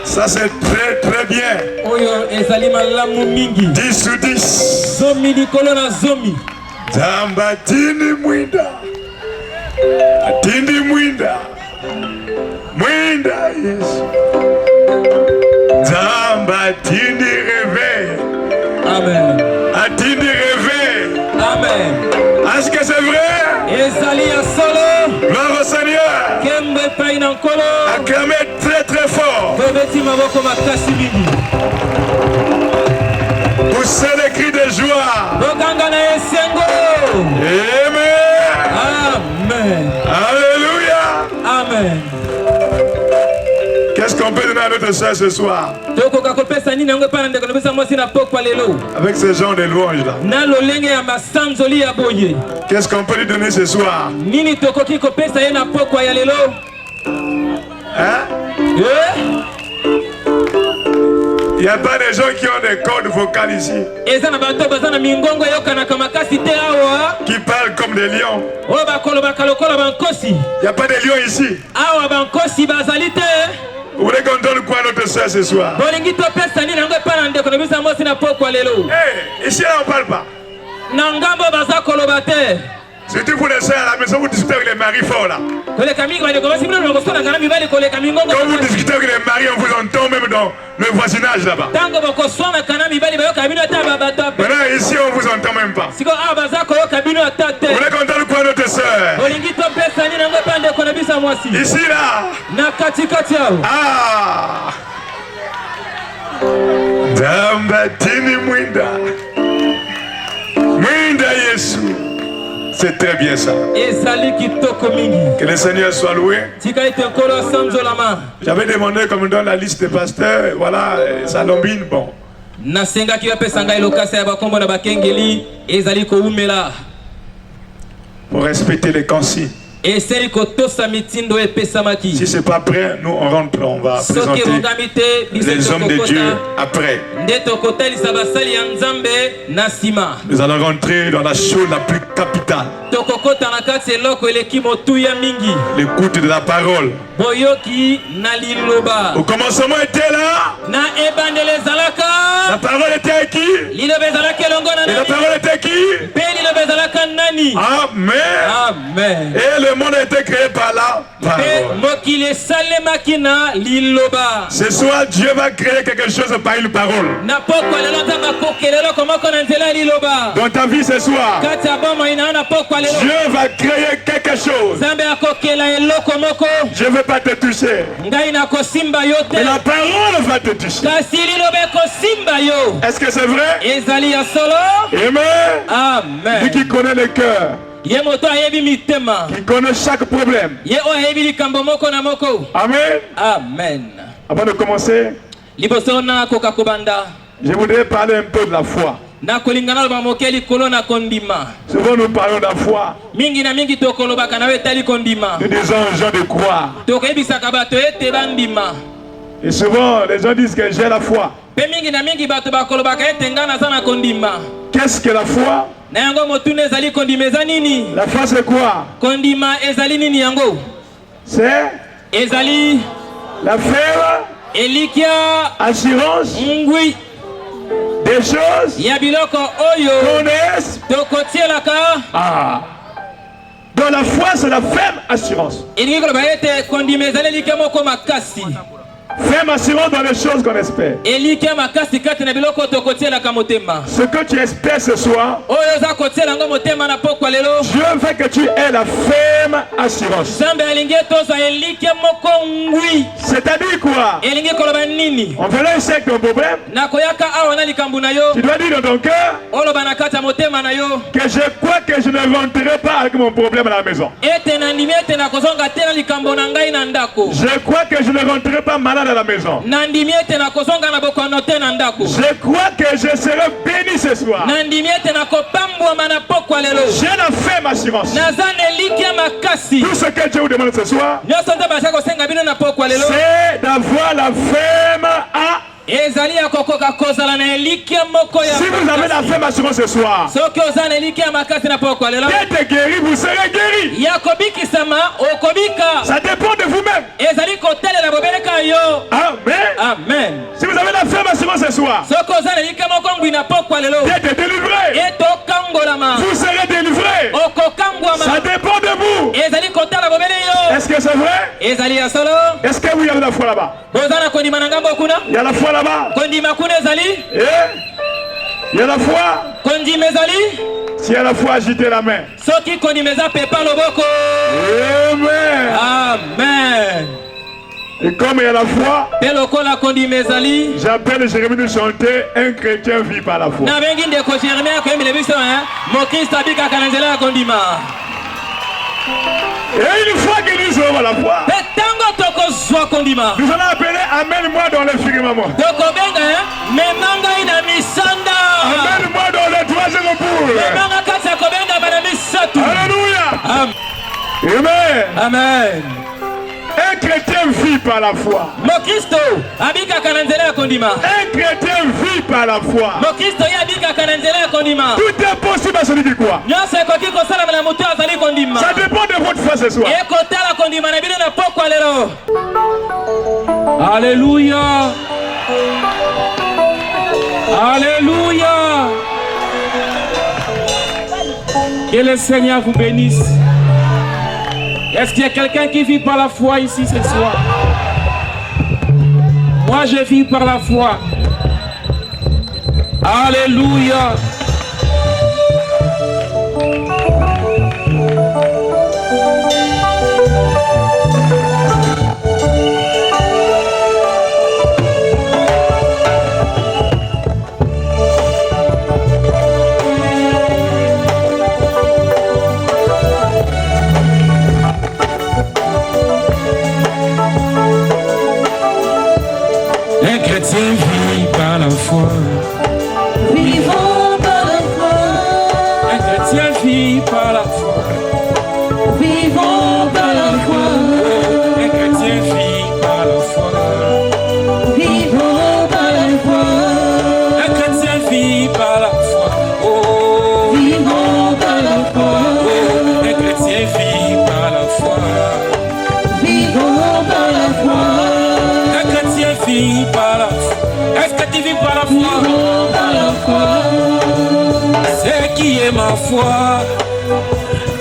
Ça c'est très très bien. 10 sur 10. Zamba tindi mwinda. Tindi mwinda. Mwinda Yesu. Zamba tindi réveil. Amen. Atindi réveil. Amen. Est-ce que c'est vrai? Gloire au Seigneur. Acclamez très très fort. Poussez des cris de joie. Amen. Amen. Alléluia. Amen. Qu'est-ce qu'on peut donner à notre soeur ce soir? Avec ce genre de louanges là. Qu'est-ce qu'on peut lui donner ce soir? Hein? Il n'y a pas de gens qui ont des cordes vocales ici. Qui parlent comme des lions. Il n'y a pas de lions ici. Vous voulez qu'on donne quoi à notre soeur ce soir? Hey, ici là on ne parle pas. Surtout pour les soeurs à la maison, vous discutez avec les maris forts là. Quand vous discutez avec les maris, on vous entend même dans le voisinage là-bas. Maintenant ici on vous entend même pas. Vous voulez qu'on donne quoi à notre soeur? Ici là. Ah. Dambatini mwinda. Mwinda Yesu. C'est très bien ça. Que le Seigneur soit loué. J'avais demandé comme on donne la liste des pasteurs. Voilà, Salombine, bon. Pour respecter les consignes. Si c'est pas prêt, nous on rentre, on va présenter les hommes de Dieu après. Nous allons rentrer dans la chose la plus capitale. L'écoute de la parole. Au commencement était là. La parole était à qui? Et la parole était qui? Amen. Amen. Et le monde a été créé par la parole. Ce soir, Dieu va créer quelque chose par une parole. Dans ta vie ce soir, Dieu va créer quelque chose. Je ne vais pas te toucher. Mais la parole va te toucher. Est-ce que c'est vrai? Amen. Amen. Lui qui connaît le cœur. Qui connaît chaque problème. Amen. Amen. Avant de commencer, je voudrais parler un peu de la foi. Souvent nous parlons de la foi. Nous disons aux gens de croire. Et souvent les gens disent que j'ai la foi. Qu'est-ce que la foi? La foi c'est quoi? C'est la ferme assurance des choses qu'on est. Ah. Donc la foi c'est la ferme assurance. Ferme assurance dans les choses qu'on espère. Ce que tu espères ce soir, Dieu veut que tu aies la ferme assurance. C'est-à-dire quoi? On veut un chèque ton problème. Tu dois dire dans ton cœur que je crois que je ne rentrerai pas avec mon problème à la maison. Je crois que je ne rentrerai pas malade à la maison. Je crois que je serai béni ce soir. J'ai la ferme assurance. Tout ce que Dieu vous demande ce soir, c'est d'avoir la ferme à. Si vous avez la ferme assurance ce soir, d'être guéri, vous serez guéri. Ça dépend de vous-même. Amen. Amen. Si vous avez la ferme assurance ce soir, d'être délivré, vous serez délivré. Ça dépend de vous. Est-ce que c'est vrai? Est-ce que vous avez la foi là-bas? Il y a la foi là-bas. Il y a la foi. Si il y a la foi, agitez la main. Amen. Et comme il y a la foi, j'appelle Jérémie de chanter un chrétien vit par la foi. Et une fois que nous aurons la foi, nous allons appeler amène-moi dans le firmament. Amène-moi dans le troisième bout. Alléluia. Amen. Amen. Un chrétien vit par la foi. Un chrétien vit par la foi. Tout est possible à celui qui croit. Ça dépend de votre foi ce soir. Alléluia. Alléluia. Que le Seigneur vous bénisse. Est-ce qu'il y a quelqu'un qui vit par la foi ici ce soir? Moi, je vis par la foi. Alléluia. Un chrétien vit par la foi. Vivons par la foi. Un chrétien vit par la foi. Vivons par la foi. Un chrétien vit par la foi. Vivons par la foi. Un chrétien vit par la foi. Oh. Vivons par la foi. Un chrétien vit par la foi. Vivons par la foi. Un chrétien vit par la foi. Est-ce que tu vis par la foi? Vivons par la foi. C'est qui est ma foi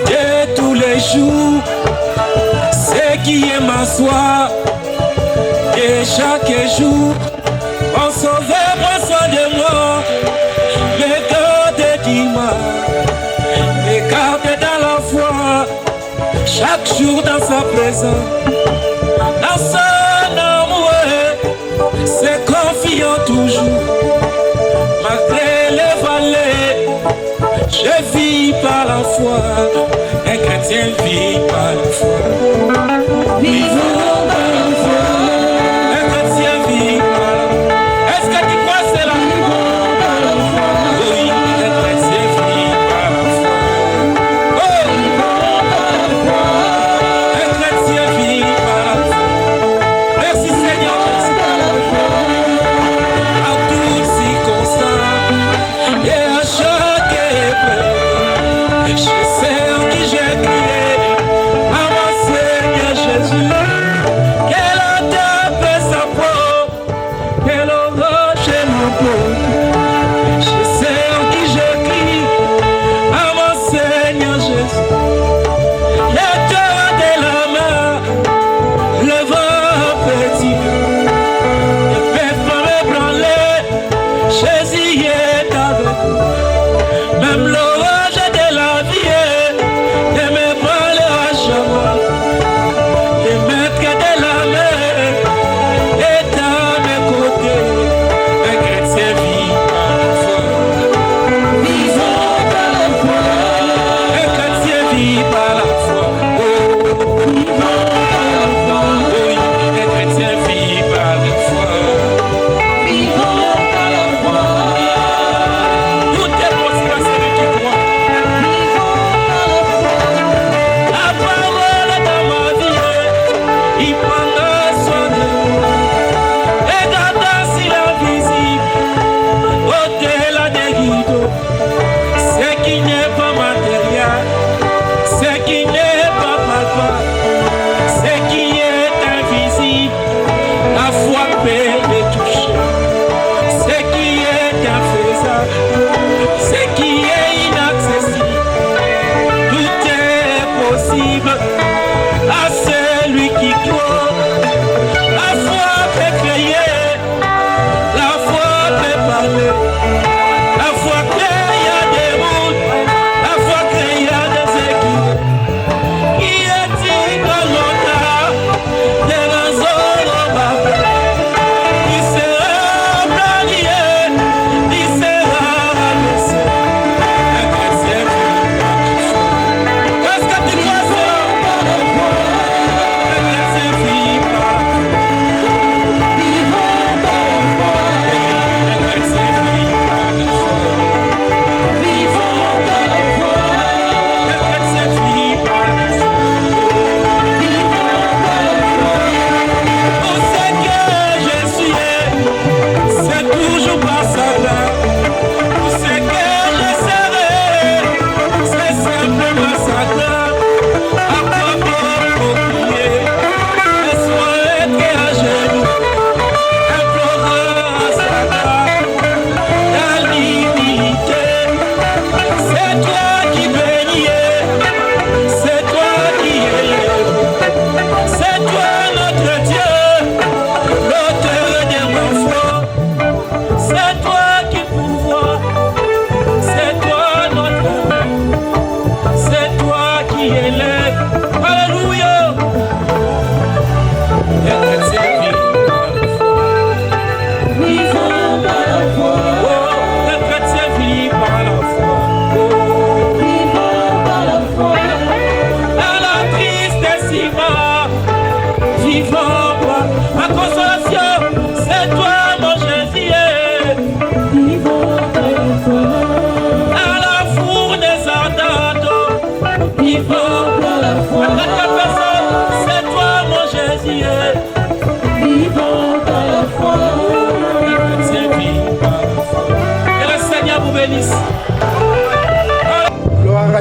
de tous les jours. C'est qui est ma foi de chaque jour. Mon sauveur prend soin de moi. Me garde, dis-moi. Me garde dans la foi. Chaque jour dans sa présence. Dans son amour. C'est confiant toujours. Malgré les vallées, je vis par la foi. Un chrétien vit par la foi. Vivons par la foi. Un chrétien vit par la foi. Est-ce que tu crois cela? Vivons par la foi. Oui, un chrétien vit par la foi. Oh! Vivons par la foi. Un chrétien vit par la foi. Merci Seigneur Jésus. Par la foi. À toutes circonstances et à chaque épreuve, je sais en qui j'ai crié, à mon Seigneur Jésus.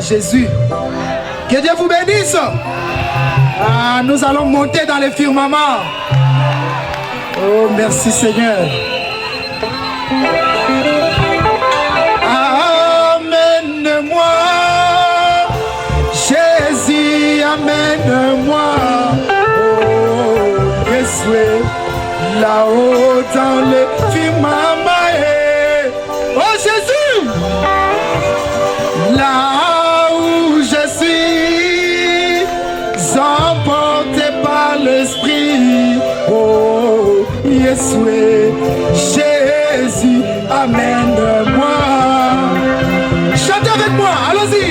Jésus. Que Dieu vous bénisse. Ah, nous allons monter dans les firmaments. Oh, merci Seigneur. Amène-moi, Jésus, amène-moi. Oh, Jésus, là-haut dans les firmaments. Oh, Jésus, là où je suis, emporté par l'Esprit. Oh, Jésus, Jésus, amène-moi. Chantez avec moi, allons-y.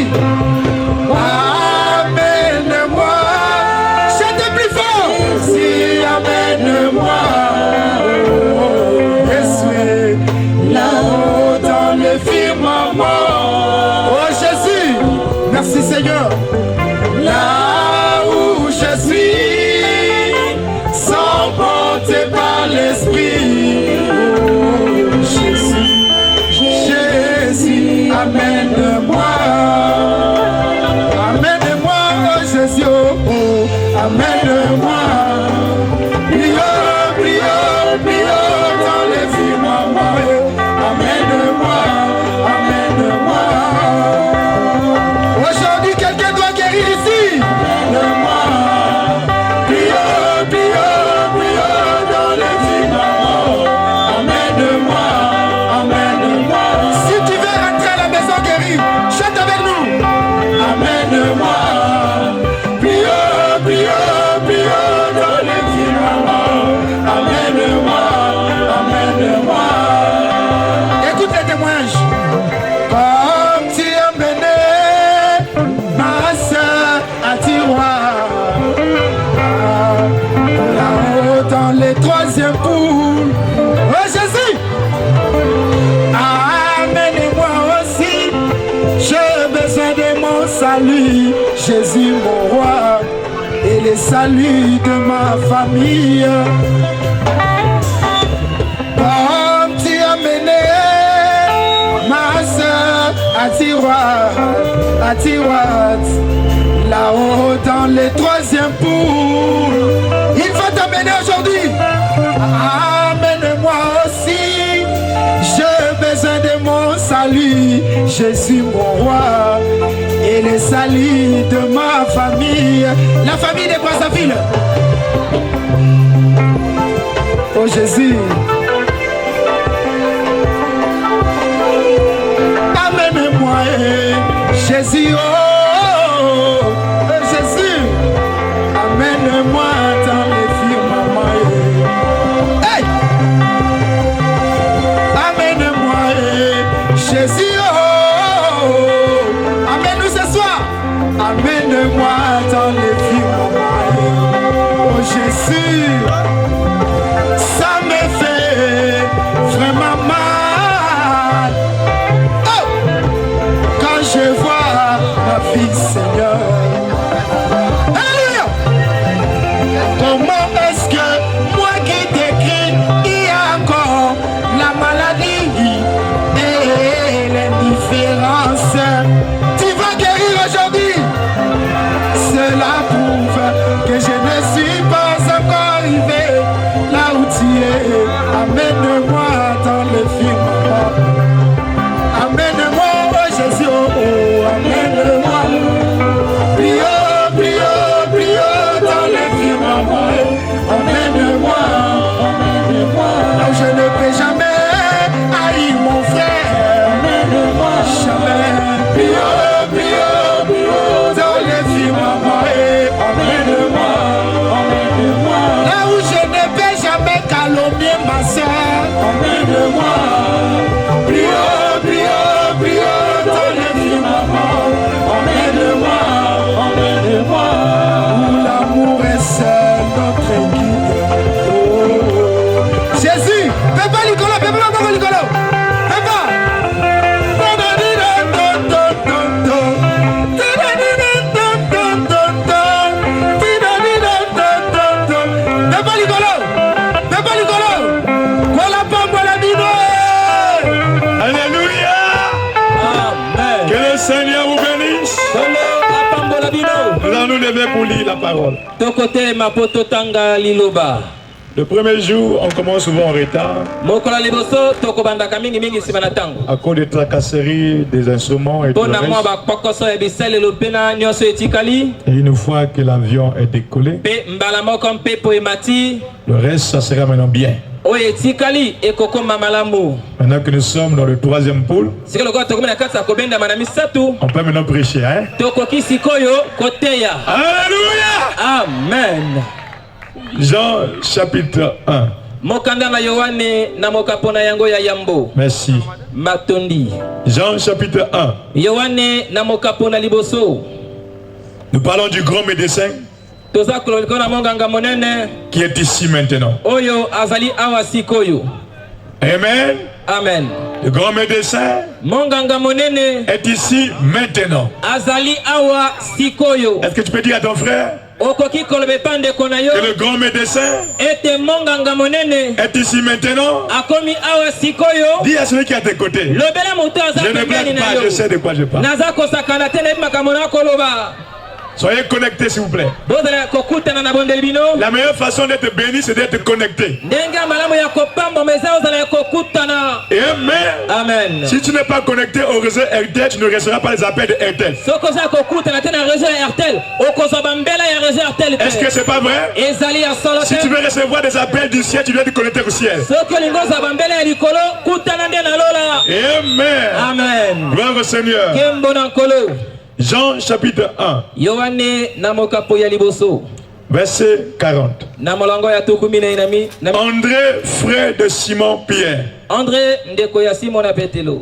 Amène-moi. Chantez plus fort. Si, amène-moi. Oh, Jésus, là-haut dans le firmament. Oh, Jésus, merci Seigneur. Là où je suis, emporté par l'Esprit. Oh, Jésus, Jésus, amène-moi. Amène-moi, oh Jésus, oh, amène-moi. Prions, prions, prions dans les firmaments. Amène-moi, amène-moi. Aujourd'hui, quelqu'un doit guérir ici. Amène-moi. Prions, prions, prions dans les firmaments. Amène-moi, amène-moi. Si tu veux rentrer à la maison guérie, chante avec nous. Amène-moi. Prions, prions, prions dans les firmaments. Amène-moi, amène-moi. Écoute les témoignages. Comme tu as mené ma soeur à tiroir, là-haut dans les troisièmes poules. Oh Jésus, amène-moi aussi. J'ai besoin de mon salut, Jésus mon roi, et le salut de ma famille. Comme tu as mené ma soeur à tiroir, là-haut dans les troisièmes poules. Il va t'amener aujourd'hui. Amène-moi aussi. J'ai besoin de mon salut, Jésus mon roi, et le salut de ma famille. La famille de Brazzaville. Oh Jésus. Amène-moi, Jésus, oh, Jésus, amène-moi dans les firmaments. Hey! Amène-moi, Jésus, oh, amène-nous ce soir. Amène-moi dans les firmaments. Oh Jésus, ça me fait vraiment mal. Je vois ma fille, Seigneur. Alléluia. Comment est-ce que moi qui t'écris, il y a encore la maladie et l'indifférence? Tu vas guérir aujourd'hui. Cela prouve que je ne suis pas encore arrivé là où tu es. Amène-moi dans le firmament. Amène-moi, oh Jésus, oh, amène-moi. Prions, prions, prions dans les firmaments. Amène-moi, amène-moi. Là où je ne peux jamais haïr mon frère. Amène-moi, jamais. Prions, prions, prions dans les firmaments. Amène-moi, amène-moi. Là où je ne peux jamais calomnier ma soeur. Amène-moi. Prions, prions, prions dans les firmaments. Emmène-moi, emmène-moi. Où l'amour est seul notre guide. Oh. Jésus, Pépé Nicolo, Pépé Nicolo. Pépé. Pépé Nicolo. Pépé Nicolo. Voilà pas moi la bino. lever pour lire la parole. Tokote mapoto tanga liloba. Le premier jour, on commence souvent en retard. À cause des tracasseries, des instruments et tout le reste. Et une fois que l'avion est décollé, le reste, ça sera maintenant bien. Maintenant que nous sommes dans le troisième pôle, on peut maintenant prêcher. Hein? Alléluia! Amen. Jean chapitre 1. Merci. Jean chapitre 1. Nous parlons du grand médecin qui est ici maintenant. Amen. Amen. Le grand médecin est ici maintenant. Est-ce que tu peux dire à ton frère que le grand médecin est ici maintenant? Dis à celui qui est à tes côtés. Je ne blague pas, je sais de quoi je parle. Soyez connectés s'il vous plaît. La meilleure façon d'être béni, c'est d'être connecté. Amen. Si tu n'es pas connecté au réseau RTL, tu ne recevras pas les appels de RTL. Est-ce que c'est pas vrai? Si tu veux recevoir des appels du ciel, tu dois te connecter au ciel. Amen. Gloire au Seigneur. Jean chapitre 1. Verset 40. André, frère de Simon-Pierre,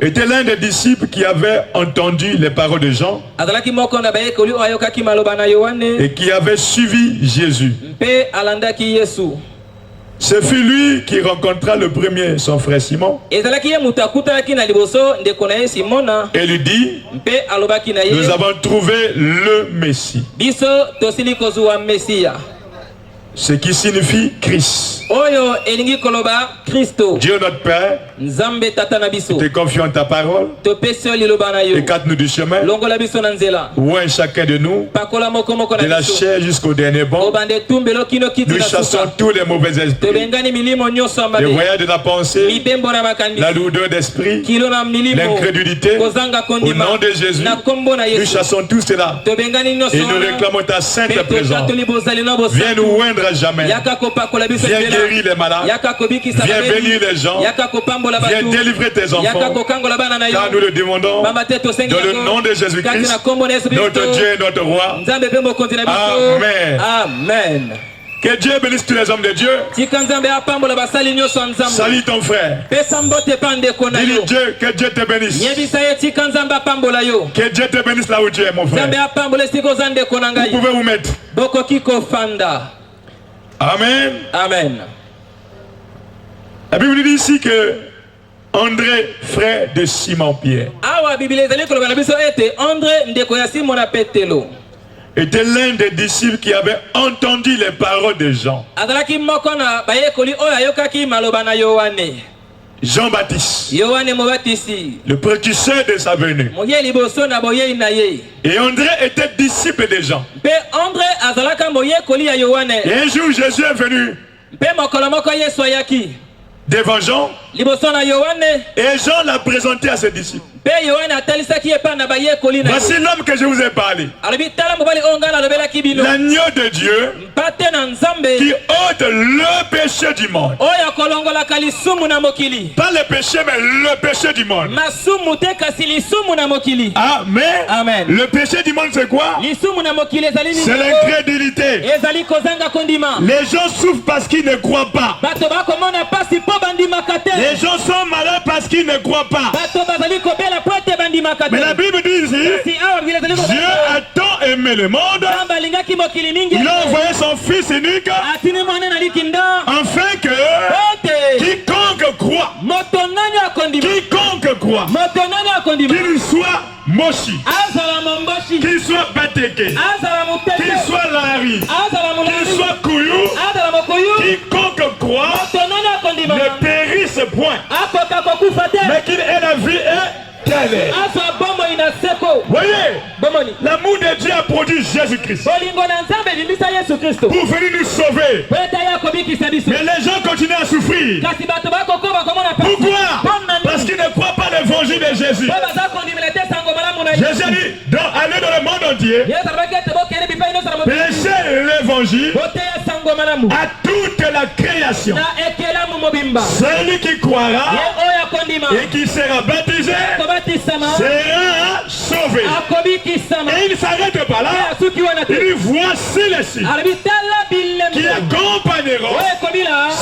était l'un des disciples qui avait entendu les paroles de Jean et qui avait suivi Jésus. Ce fut lui qui rencontra le premier son frère Simon et lui dit: nous avons trouvé le Messie. Ce qui signifie Christ. Dieu notre Père, te confions ta parole, écarte-nous du chemin, loin chacun de nous, de la chair jusqu'au dernier bond. Nous chassons tous les mauvais esprits, le voyage de la pensée, la lourdeur d'esprit, l'incrédulité. Au nom de Jésus, nous chassons tout cela et nous réclamons ta sainte présence. Viens nous oindre à jamais. Viens guérir les malades. Viens bénir les gens. Viens délivrer tes enfants. Car nous le demandons dans le nom de Jésus-Christ, notre Dieu et notre Roi. Amen. Amen. Que Dieu bénisse tous les hommes de Dieu. Salut ton frère. Dis-lui Dieu, que Dieu te bénisse. Que Dieu te bénisse là où tu es, mon frère. Vous pouvez vous mettre. Amen. Amen. La Bible dit ici que André, frère de Simon-Pierre, était l'un des disciples qui avait entendu les paroles de Jean. Jean-Baptiste, le précurseur de sa venue. Et André était disciple de Jean. Et un jour Jésus est venu devant Jean et Jean l'a présenté à ses disciples. Voici l'homme que je vous ai parlé, l'agneau de Dieu qui ôte le péché du monde. Pas le péché, mais le péché du monde. Amen. Amen. Le péché du monde, c'est quoi? C'est l'incrédulité. Les gens souffrent parce qu'ils ne croient pas. Les gens sont malades parce qu'ils ne croient pas. Mais la Bible dit ici, Dieu a tant aimé le monde, il a envoyé son Fils unique, afin que quiconque croit, qu'il soit mochi, qu'il soit bateke, qu'il soit lari, qu'il soit kouyou, quiconque croit ne périsse point, mais qu'il ait la vie éternelle. Voyez, l'amour de Dieu a produit Jésus-Christ pour venir nous sauver. Mais les gens continuent à souffrir. Pourquoi? Parce qu'ils ne croient pas l'évangile de Jésus. Jésus a dit, allez dans le monde entier, prêchez l'évangile à toute la création. Celui qui croira et qui sera baptisé sera sauvé. Et il ne s'arrête pas là. Il dit, voici les signes qui accompagneront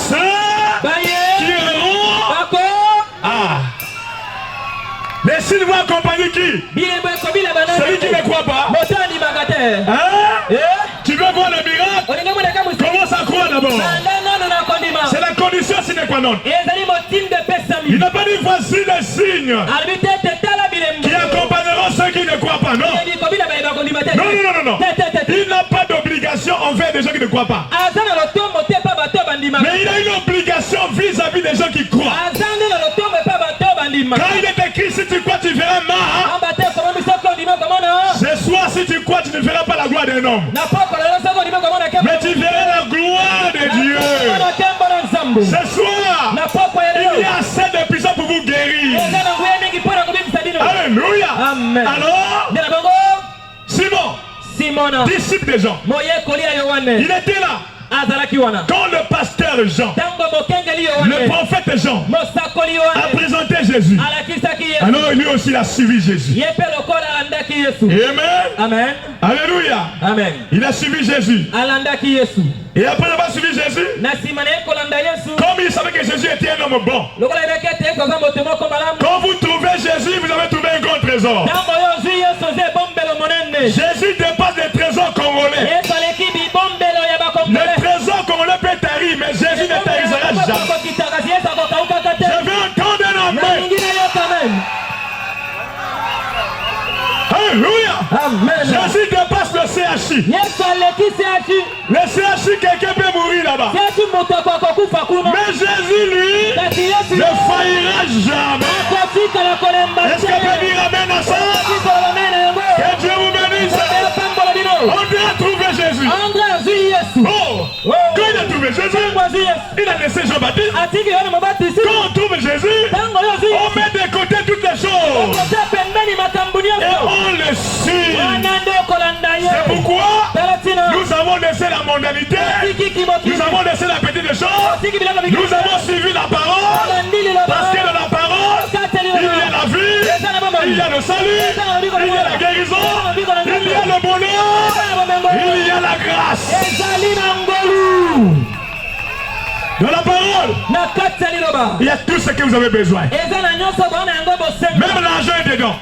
ceux qui auront. Les signes vont accompagner qui? Celui qui ne croit pas. Tu veux voir le miracle? Commence à croire d'abord. C'est la condition sine qua non. Il n'a pas dit voici les signes qui accompagneront ceux qui ne croient pas. Non. Non. Il n'a pas d'obligation envers des gens qui ne croient pas. Mais il a une obligation vis-à-vis des gens qui croient. Quand il est écrit, si tu crois, tu verras ma. Ce soir, si tu crois, tu ne verras pas la gloire d'un homme. Mais tu verras la gloire de Dieu. Ce soir, il y a assez de puissance pour vous guérir. Alléluia. Alors, Simon, disciple de Jean, il était là. Quand le pasteur Jean, le prophète Jean, a présenté Jésus, alors lui aussi il a suivi Jésus. Amen. Alléluia. Amen. Il a suivi Jésus. Et après avoir suivi Jésus, comme il savait que Jésus était un homme bon, quand vous trouvez Jésus, vous avez trouvé un grand trésor. Jésus dépasse les trésors congolais. Le trésor congolais peut tarir, mais Jésus ne tarisera jamais. Je veux entendre un amen. Alléluia. Jésus dépasse le CHI. Le CHI, quelqu'un peut mourir là-bas. Mais Jésus, lui, ne faillira jamais. Est-ce que peut dire amen à ça? Que Dieu vous bénisse. André a trouvé Jésus. Quand il a trouvé Jésus, il a laissé Jean-Baptiste. Quand on trouve Jésus, on met de côté toutes les choses. Et on le suit. C'est pourquoi nous avons laissé la mondanité. Nous avons laissé la petite chose. Nous avons suivi la parole. Parce que dans la parole, il y a la vie, il y a le salut, il y a la guérison, il y a le bonheur, il y a la grâce. Dans la parole, il y a tout ce que vous avez besoin. Même l'argent est dedans.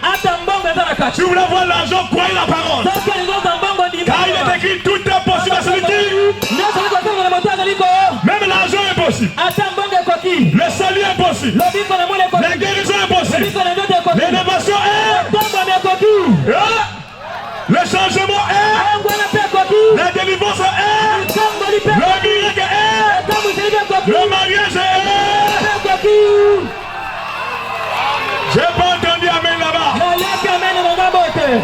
Si vous voulez avoir l'argent, croyez la parole. Car il est écrit, tout est possible à celui qui. Même l'argent est possible. Le salut est possible. La guérison est possible. L'élévation est. Le changement est. La délivrance est. Le miracle est. Le mariage est. J'ai pas entendu amen là-bas.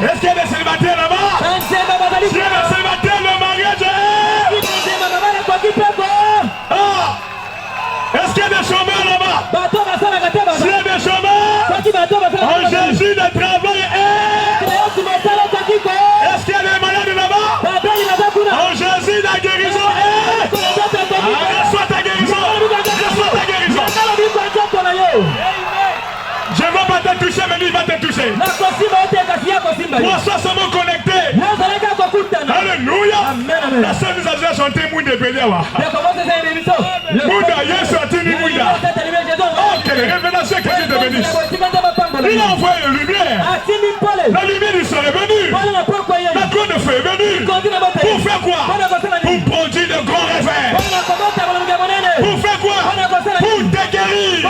Est-ce qu'il y a des célibataires là-bas? S'il y a des célibataires, le mariage est. Est-ce qu'il y a des chômeurs là-bas? S'il y a des chômeurs, en Jésus, le travail est. Est-ce qu'il y a des malades là-bas? En Jésus, la guérison est. Reçois ta guérison. Reçois ta guérison. Je ne vais pas te toucher, mais lui va te toucher. Pour seulement connecté. Alléluia. La sœur nous a déjà chanté Mounda Pédiawa. Mounda, il est sorti Mounda. Oh, quelle révélation que Dieu te bénisse. Il a envoyé la lumière. La lumière lui serait venue. La couronne de feu est venue. Pour faire quoi? Pour produire de grands réveils. Pour faire quoi? Pour te guérir.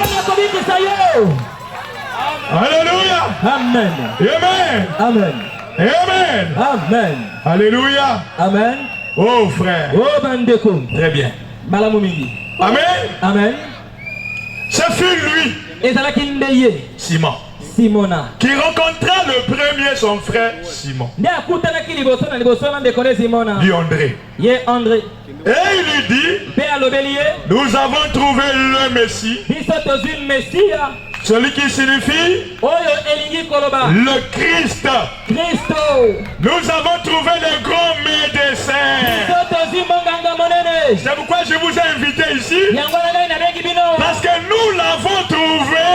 Alléluia. Amen. Amen. Amen. Amen. Amen. Alléluia. Amen. Oh frère. Oh bandeko. Très bien. Amen. Amen. Ce fut lui. Simon. Simona. Qui rencontra le premier son frère Simon. Lui André. André. Et il lui dit, nous avons trouvé le Messie. Celui qui signifie le Christ. Nous avons trouvé le grand médecin. C'est pourquoi je vous ai invité ici. Parce que nous l'avons trouvé.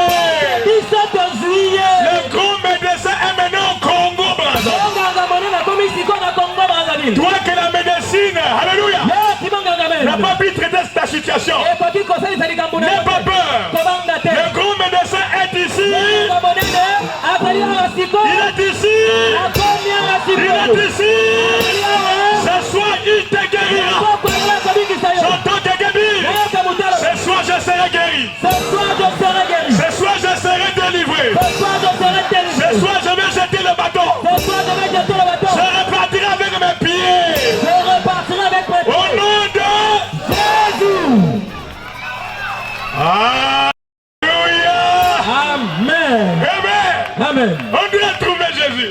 Le grand médecin est maintenant au Congo, Brazzaville. Toi que la médecine, alléluia, n'a pas pu traiter ta situation. N'aie pas peur. Le grand médecin est ici. Il est ici. Il est ici. Ce soir, il te guérira. J'entends te guérir. Ce soir, je serai guéri. Ce soir, je serai délivré. Ce soir, je vais jeter le bâton. Je repartirai avec mes pieds. Au nom de Jésus. Alléluia. Amen. Amen. André a trouvé Jésus.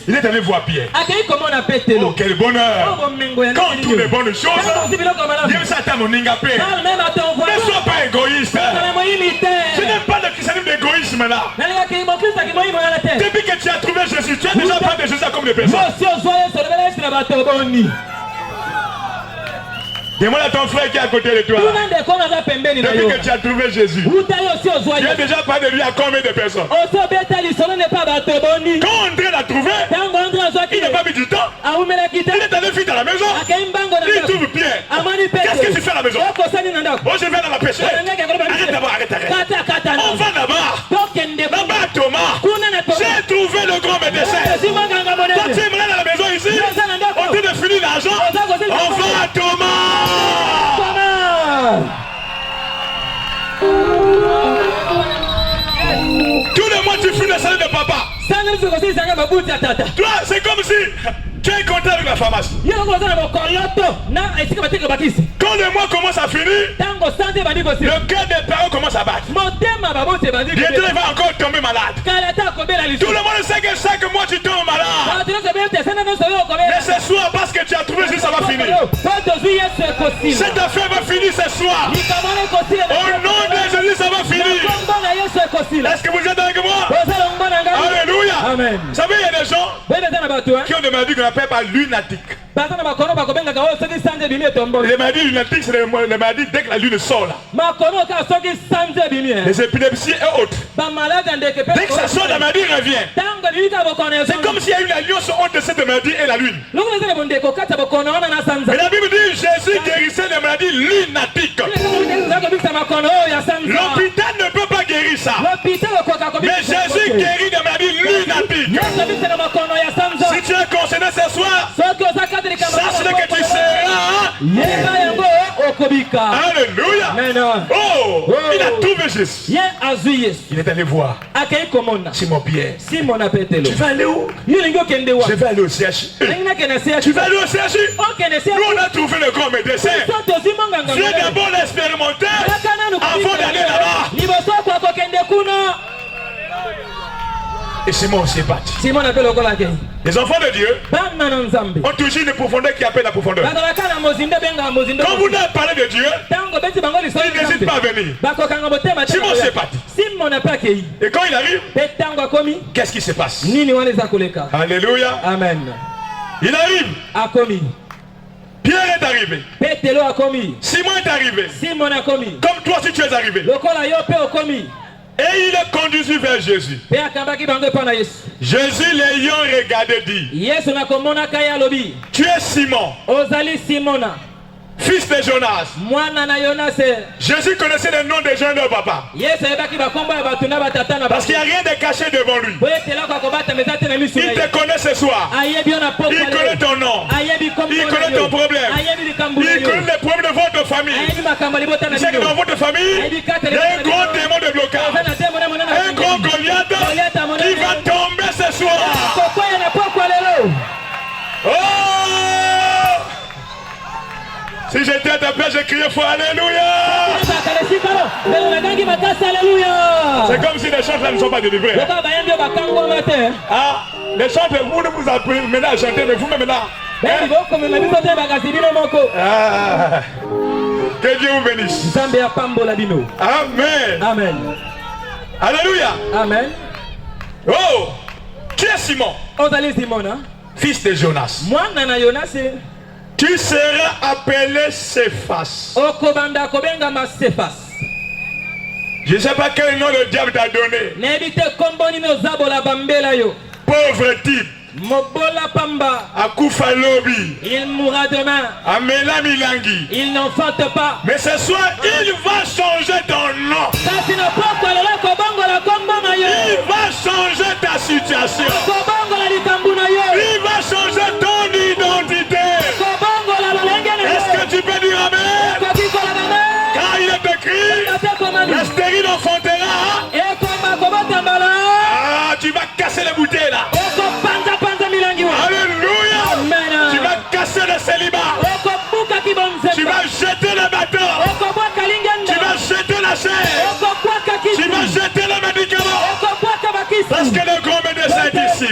Il est allé voir Pierre. Oh, quel bonheur. Quand on trouve de bonnes choses, Dieu s'attend au ningapé. Ne sois pas égoïste. Je n'aime pas le christianisme d'égoïsme là. Depuis que tu as trouvé Jésus, tu as déjà pas de Jésus comme des personnes. Demande à ton frère qui est à côté de toi. Depuis que tu as trouvé Jésus, tu as déjà parlé de lui à combien de personnes? Quand André l'a trouvé, il n'a pas mis du temps. Il est allé vite à la maison. Il trouve Pierre. Qu'est-ce que tu fais à la maison? Oh, je vais dans la pêche. Arrête d'abord, arrête. On va là-bas. Là-bas, Thomas. J'ai trouvé le grand médecin. Quand tu aimerais dans la maison ici, on dit de finir l'argent. On va à Thomas. Tous les mois tu finis le salaire de papa. Toi c'est comme si tu as un contrat avec la pharmacie. Quand le mois commence à finir, le cœur des parents commence à battre. Bientôt il va encore tomber malade. Tout le monde sait que chaque mois tu tombes malade. Mais ce soir parce que tu as trouvé Jésus ça va finir. Cette affaire va finir ce soir. Au nom de Jésus ça va finir. Est-ce que vous êtes avec moi? Alléluia. Amen. Vous savez il y a des gens qui ont des maladies qu'on appelle pas lunatiques. Les maladies lunatiques c'est les maladies dès que la lune sort là. Les épilepsies et autres. Dès que ça sort la maladie revient. C'est comme s'il y a une alliance entre cette maladie et la lune. Mais la Bible dit Jésus guérissait les maladies lunatiques. L'hôpital ne peut pas guérir ça. Mais Jésus guérit les maladies lunatiques. Si tu es concerné ce soir, sache que tu seras. Alléluia. Oh, il a trouvé Jésus. Il est allé voir Simon Pierre. Tu vas aller où? Je vais aller au CHU. Tu vas aller au CHU? Nous on a trouvé le grand médecin. Tu es d'abord l'expérimenter avant d'aller là-bas. Et Simon aussi est parti. Les enfants de Dieu ont toujours une profondeur qui appelle la profondeur. Quand vous leur parlez de Dieu, ils n'hésitent pas à venir. Simon s'est parti. Et quand il arrive, qu'est-ce qui se passe? Alléluia. Amen. Il arrive. Pierre est arrivé. Simon est arrivé. Comme toi si tu es arrivé. Et il est conduit vers Jésus. Jésus l'ayant regardé dit, tu es Simon, fils de Jonas. Jésus connaissait le nom des gens de papa. Parce qu'il n'y a rien de caché devant lui. Il te connaît ce soir. Il connaît ton nom. Il connaît ton problème. Il connaît les problèmes de votre famille. Il sait que dans votre famille, il y a un grand démon de blocage. Un grand Goliath qui va tomber ce soir. Oh! Si j'étais à ta place, j'ai crié fort Alléluia. C'est comme si si les chantres là ne sont pas délivrés. Ah, les chantres, vous ne vous appelez maintenant à chanter, mais vous-même là. Ah, que Dieu vous bénisse. Amen. Amen. Alléluia. Amen. Oh, qui est Simon? Fils de Jonas. Tu seras appelé Céphas. Je ne sais pas quel nom le diable t'a donné. Pauvre type. Akufa Lobi. Il mourra demain. Amela Milangi. Il n'en faute pas. Mais ce soir, il va changer ton nom. Il va changer ta situation. Il va changer ton identité. Est-ce que tu peux dire amen? Car il est écrit, la stérile enfantera. Ah, tu vas casser les bouteilles là. Alléluia. Tu vas casser le célibat. Tu vas jeter le bateau. Tu vas jeter la chair. Tu vas jeter le médicament. Parce que le grand médecin est ici.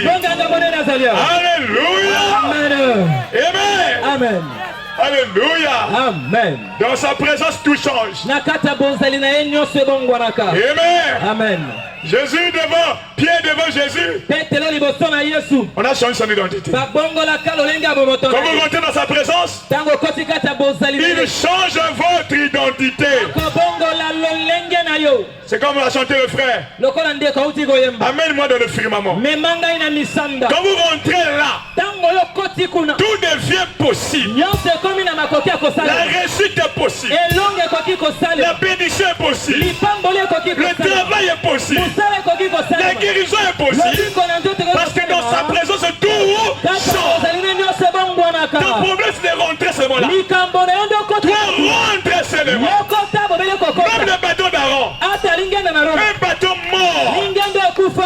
Alléluia. Amen. Amen. Alléluia. Amen. Dans sa présence, tout change. Amen. Amen. Jésus devant, Pierre devant Jésus. On a changé son identité. Quand vous rentrez dans sa présence, il change votre identité. C'est comme on a chanté le frère. Amène-moi dans le firmament. Quand vous rentrez là, tout devient possible. La réussite est possible. La bénédiction est possible. Le travail est possible. La guérison est possible. Parce que dans sa présence, tout change. Ton problème, c'est de rentrer seulement là. Toi, rentre seulement. Même le bateau d'Aaron. Un bateau mort.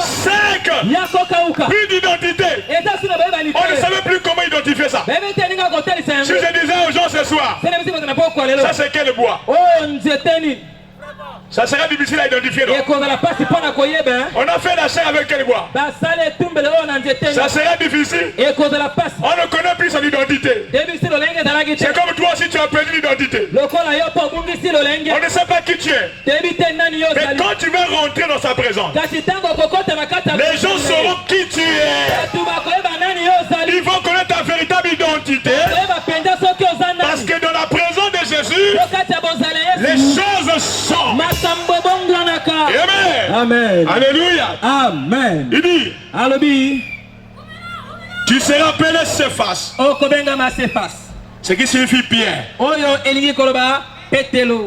Sec. Plus d'identité. On ne savait plus comment identifier ça. Si je disais aux gens ce soir, ça c'est quel bois? Ça sera difficile à identifier. Non? On a fait la chair avec quel bois? Ça sera difficile. On ne connaît plus son identité. C'est comme toi si tu as perdu l'identité. On ne sait pas qui tu es. Mais quand tu vas rentrer dans sa présence, les gens sauront qui tu es. Ils vont connaître ta véritable identité. Parce que dans la présence de Jésus, les choses changent. Amen. Amen. Alléluia. Amen. Il dit, tu seras appelé Céphas. Ce qui signifie Pierre.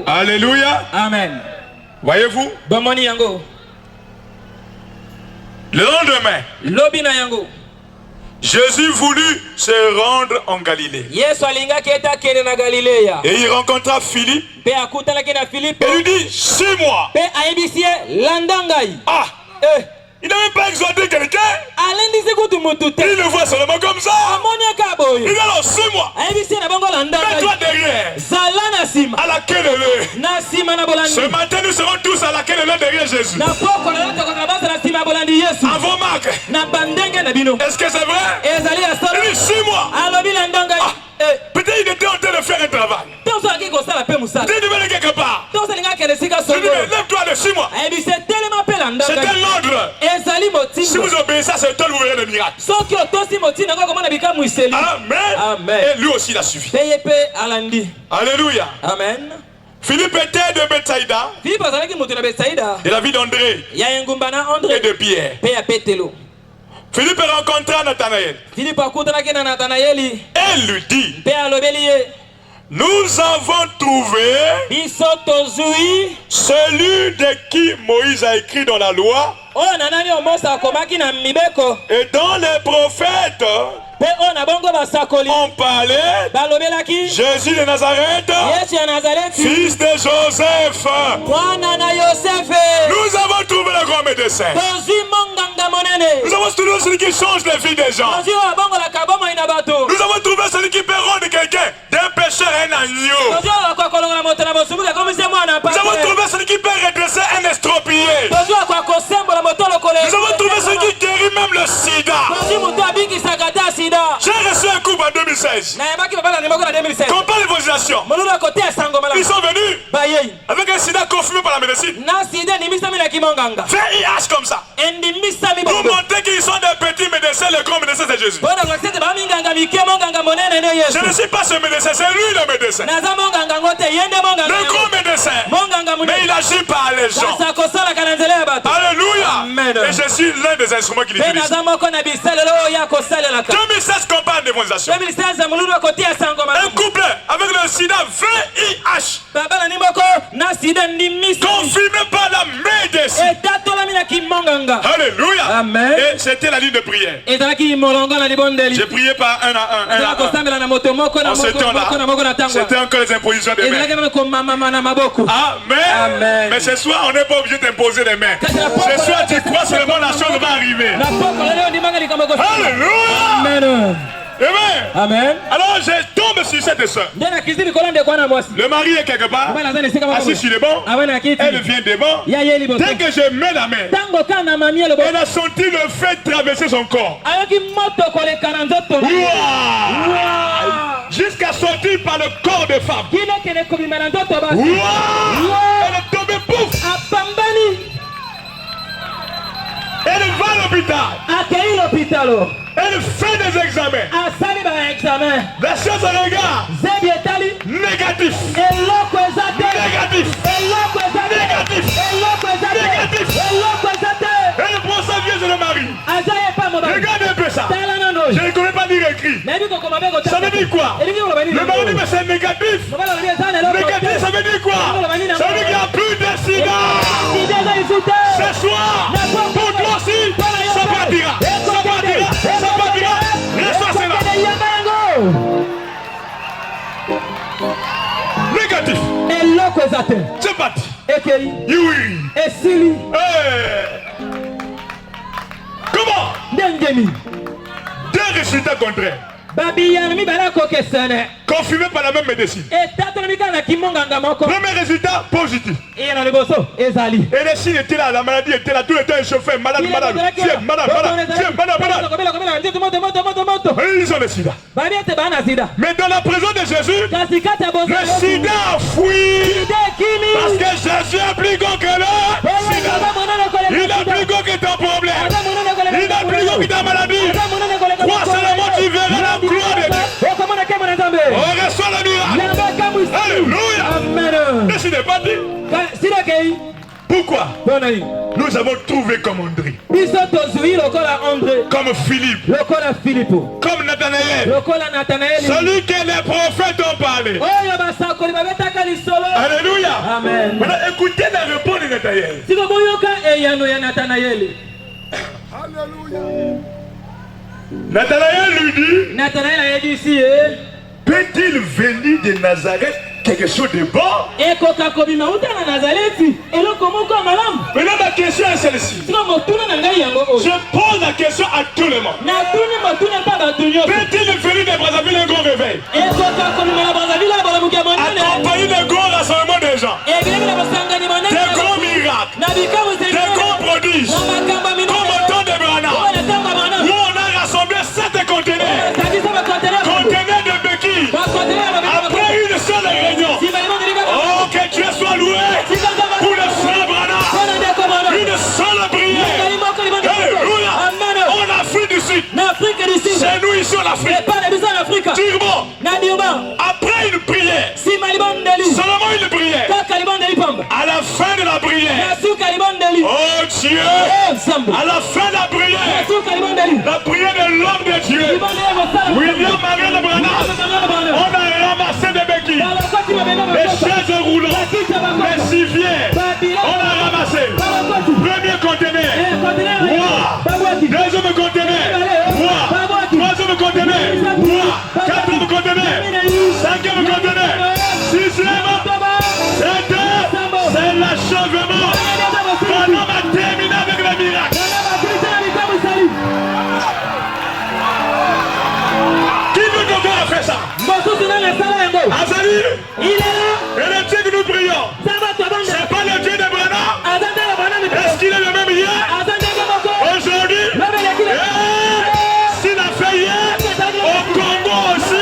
Alléluia. Amen. Voyez-vous? Le lendemain, Jésus voulut se rendre en Galilée. Et il rencontra Philippe. Et lui dit, suis-moi. Ah, il n'a même pas exhorté quelqu'un. Il le voit seulement comme ça. Il dit alors, suis-moi. Mets-toi derrière. À la queue de l'œil. Ce matin, nous serons tous à la queue de l'œil derrière Jésus. Avant Marc. Est-ce que c'est vrai? Il dit, suis-moi. Peut-être il était en train de faire un travail. Peut-être il devait aller quelque part. Je dis, mais lève-toi de suis-moi. C'est un ordre. Si vous obéissez à cet ordre, vous verrez le miracle. Amen. Et lui aussi, il a suffi. Alléluia. Amen. Philippe était de Bethsaïda. De la vie d'André et de Pierre. Philippe rencontra Nathanaël. Et lui dit, nous avons trouvé celui de qui Moïse a écrit dans la loi et dans les prophètes. On parlait Jésus de Nazareth, fils de Joseph. Nous avons trouvé le grand médecin. Nous avons trouvé celui qui change les vies des gens. Nous avons trouvé celui qui peut rendre quelqu'un d'un pécheur un agneau. Nous avons trouvé celui qui peut redresser un estropié. 2016. Compare l'évangélisation. Ils sont venus avec un sida confirmé par la médecine. VIH comme ça. Pour montrer qu'ils sont des petits médecins, les grands médecins c'est Jésus. Je ne suis pas ce médecin, c'est lui le médecin. Le grand médecin. Mais il agit par les gens. Alléluia. Et je suis l'un des instruments qu'il utilise. 2016 compare l'évangélisation. Un couple avec le sida VIH. Confirmé par la médecine. Alléluia. Amen. Et c'était la ligne de prière. J'ai prié par un à un. En ce temps-là, c'était encore les impositions des mains. Amen. Mais ce soir, on n'est pas obligé d'imposer les mains. Ce soir, tu crois seulement la chose va arriver. Alléluia. Amen. Amen. Alors je tombe sur cette soeur. Le mari est quelque part, assis sur le banc. Elle vient devant. Dès que je mets la main, elle a senti le feu traverser son corps. Jusqu'à sortir par le corps de femme. Elle est tombée, pouf. Elle va à l'hôpital. Elle fait des examens. La chose regarde. Négatif. Elle prend sa vieille de le mari. Regarde un peu ça. Je ne connais pas dire écrit. Ça veut dire quoi? Le mari dit mais c'est négatif. Négatif ça veut dire quoi? Ça veut dire qu'il n'y a plus de sida. Ce soir, pour toi aussi, ça partira. Reste là. Négatif. C'est parti. Oui. Comment? Deux résultats contraires. Confirmé par la même médecine. Premier résultat positif. Et les signes étaient là, la maladie était là, tout le temps échauffé, malade. Et ils ont le sida. Mais dans la présence de Jésus, le sida a fui. Parce que Jésus est plus grand que le sida. Il est plus grand que ton problème. Il est plus grand que ta maladie. Crois seulement, tu verras la gloire de Dieu. On reçoit le miracle. Alléluia. Décidez pas dit. Pourquoi? Nous avons trouvé comme André, comme Philippe, comme Nathanaël, celui que les prophètes ont parlé. Alléluia. Amen. Maintenant écoutez la réponse de Nathanaël. Alléluia. Nathanaël lui dit, peut-il venir de Nazareth quelque chose de bon? Maintenant ma question est celle-ci. Je pose la question à tout le monde. Peut-il venir de Brazzaville un grand réveil? Accompagner de grands rassemblements de gens, des grands miracles, des grands prodiges, comme au temps de Branham, où on a rassemblé 7 conteneurs de béquilles. Après une seule réunion. Oh, que Dieu soit loué pour le frère Branham. Une seule prière. Alléluia. En Afrique du Sud. C'est nous ici en Afrique. Durban. Après une prière. Seulement une prière. À la fin de la prière. Oh Dieu. À la fin de la prière. La prière de l'homme de Dieu. William Marion de Branham. On a ramassé des béquilles, des chaises roulantes, des civières. On a ramassé. Premier conteneur. Deuxième conteneur. Troisième conteneur. Quatrième conteneur. Cinquième conteneur. Sixième. Septième. C'est l'achèvement. Pendant ma terminé avec le miracle. Qui nous devrait faire ça? Azali, il est là. Et le Dieu que nous prions, c'est pas le Dieu de Branham. Est-ce qu'il est le même hier? Aujourd'hui? S'il a fait hier, au Congo aussi.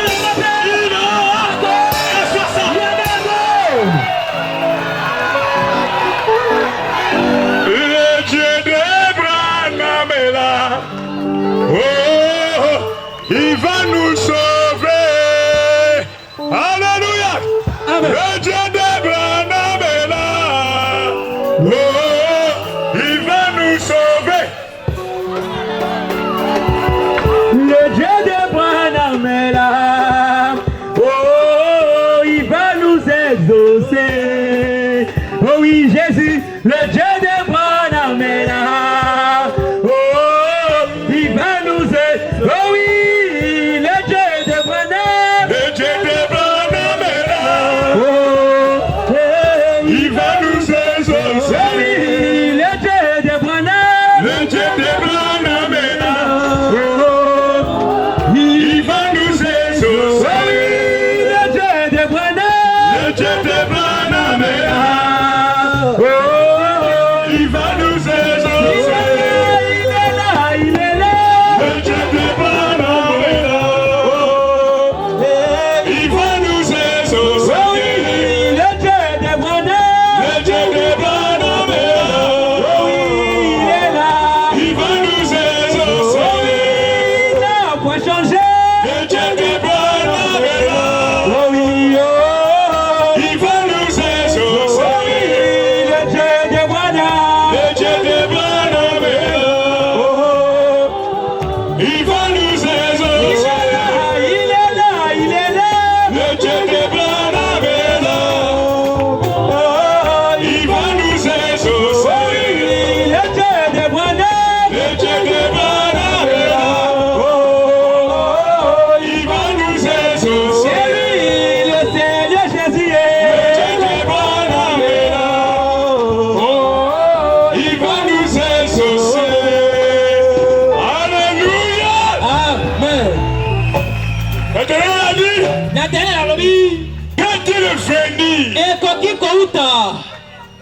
Oh oui, Jésus, le Dieu de Branham est là. Oh, il va nous aider. Oh oui, le Dieu de Branham. Le Dieu de Branham est là. Oh, il va nous exaucer. Oh oui, le Dieu de Branham. Le Dieu de Branham est là. Oh, il va nous exaucer. Oh oui, le Dieu de Branham. Le Dieu de Branham est là. Oh, il va nous exaucer. il est là, il est là. Le Dieu de Branham est là. Il va nous exaucer. Oh oui, le Dieu de Branham. Le Dieu de Branham est là. Oh oui, il est là. Il va nous exaucer. Oh oui, il n'a point changé. Le Dieu de Branham est là. Oh oui, oh, Il va nous exaucer. oh oui, le Dieu de Branham. Le Dieu de Branham est là. Oh, Il va nous il exaucer. est là, il est là, il est là. Le Dieu de Branham est là. Oh, Il va nous oh exaucer. oui, le Dieu de Branham. Le Dieu de Branham est là. Oh, Il va nous c'est exaucer. lui, le Seigneur Jésus Le Dieu est de Branham est là. Oh, Il va nous exaucer. Alléluia. amen. Maintenant, on a dit, Nathanaël alobi quand il est venu ekoki kouta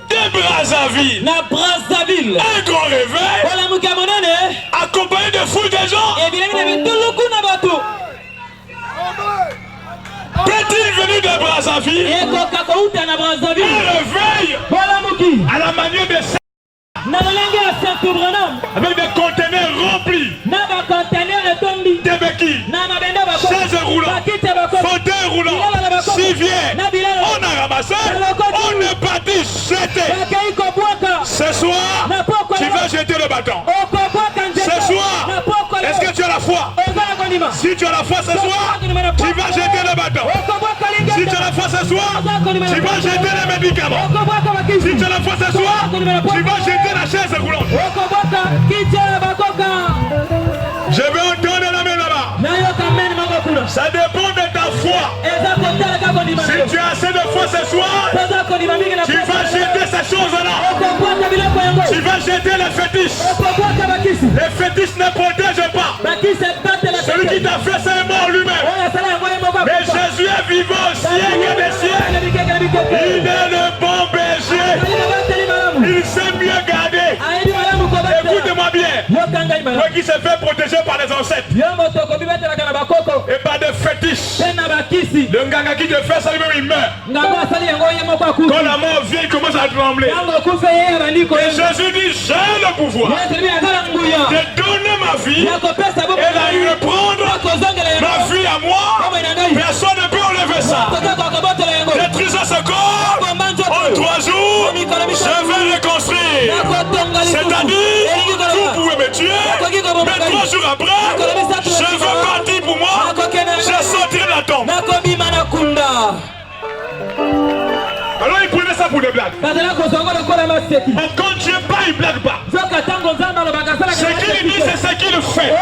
de Brazzaville, na Brazzaville un grand réveil, olamuka monene accompagné de foules de gens, ebilemi na bituluku na bato peut-il venir de Brazzaville, ekoka kouta na un Brazzaville réveil olamuki à la manière de ça, na lolenge ya Saint Branham avec des conteneurs remplis na bakontener etondi de béquilles, na mabende bako chaises roulantes, bakiti ya bako fauteuils roulants, civières. na bilalo On a ramassé, on est parti jeter. bakei kobwaka Ce soir, na poko tu vas jeter le bâton. okobwaka nzete Ce soir, na poko est-ce que tu as la foi? oza na kondima Si tu as la foi ce soir, tu vas jeter le bâton. okobwaka Si tu as la foi ce soir, tu vas jeter les médicaments. okobwaka bakisi Si tu as la foi ce soir, tu vas jeter la chaise roulante. okobwaka kiti ya bakoka Je vais entendre la main là-bas. nayoka meni moko kuna Ça dépend de ta foi. eza kotalaka kondima Si tu as assez de foi ce soir, toza kondima mingi na tu vas jeter ces choses-là. okobwaka biloko yango Tu vas jeter les fétiches. okobwaka bakisi Les fétiches ne protègent pas. bakisi ebatela Celui qui t'a fait, c'est mort lui-même. oyo asala yango ye moko Mais Jésus est vivant au siècle des siècles. Il est le bon berger. Il sait mieux garder. Écoute-moi bien. Toi qui s'est fait protéger par les ancêtres et par des fétiches. Le nganga qui te fait ça lui-même il meurt. Quand la mort vient, il commence à trembler. Et Jésus dit, j'ai le pouvoir de donner ma vie et la reprendre ma vie à moi. Personne ne peut enlever ça. Détruisez ce corps. En 3 jours, je vais reconstruire. C'est-à-dire, vous pouvez me tuer, mais 3 jours après, je veux partir pour moi. Je sortirai de la tombe. Alors il prenait ça pour des blagues. Mais quand Dieu parle, il ne blague pas. Ce qu'il dit, c'est ce qu'il fait.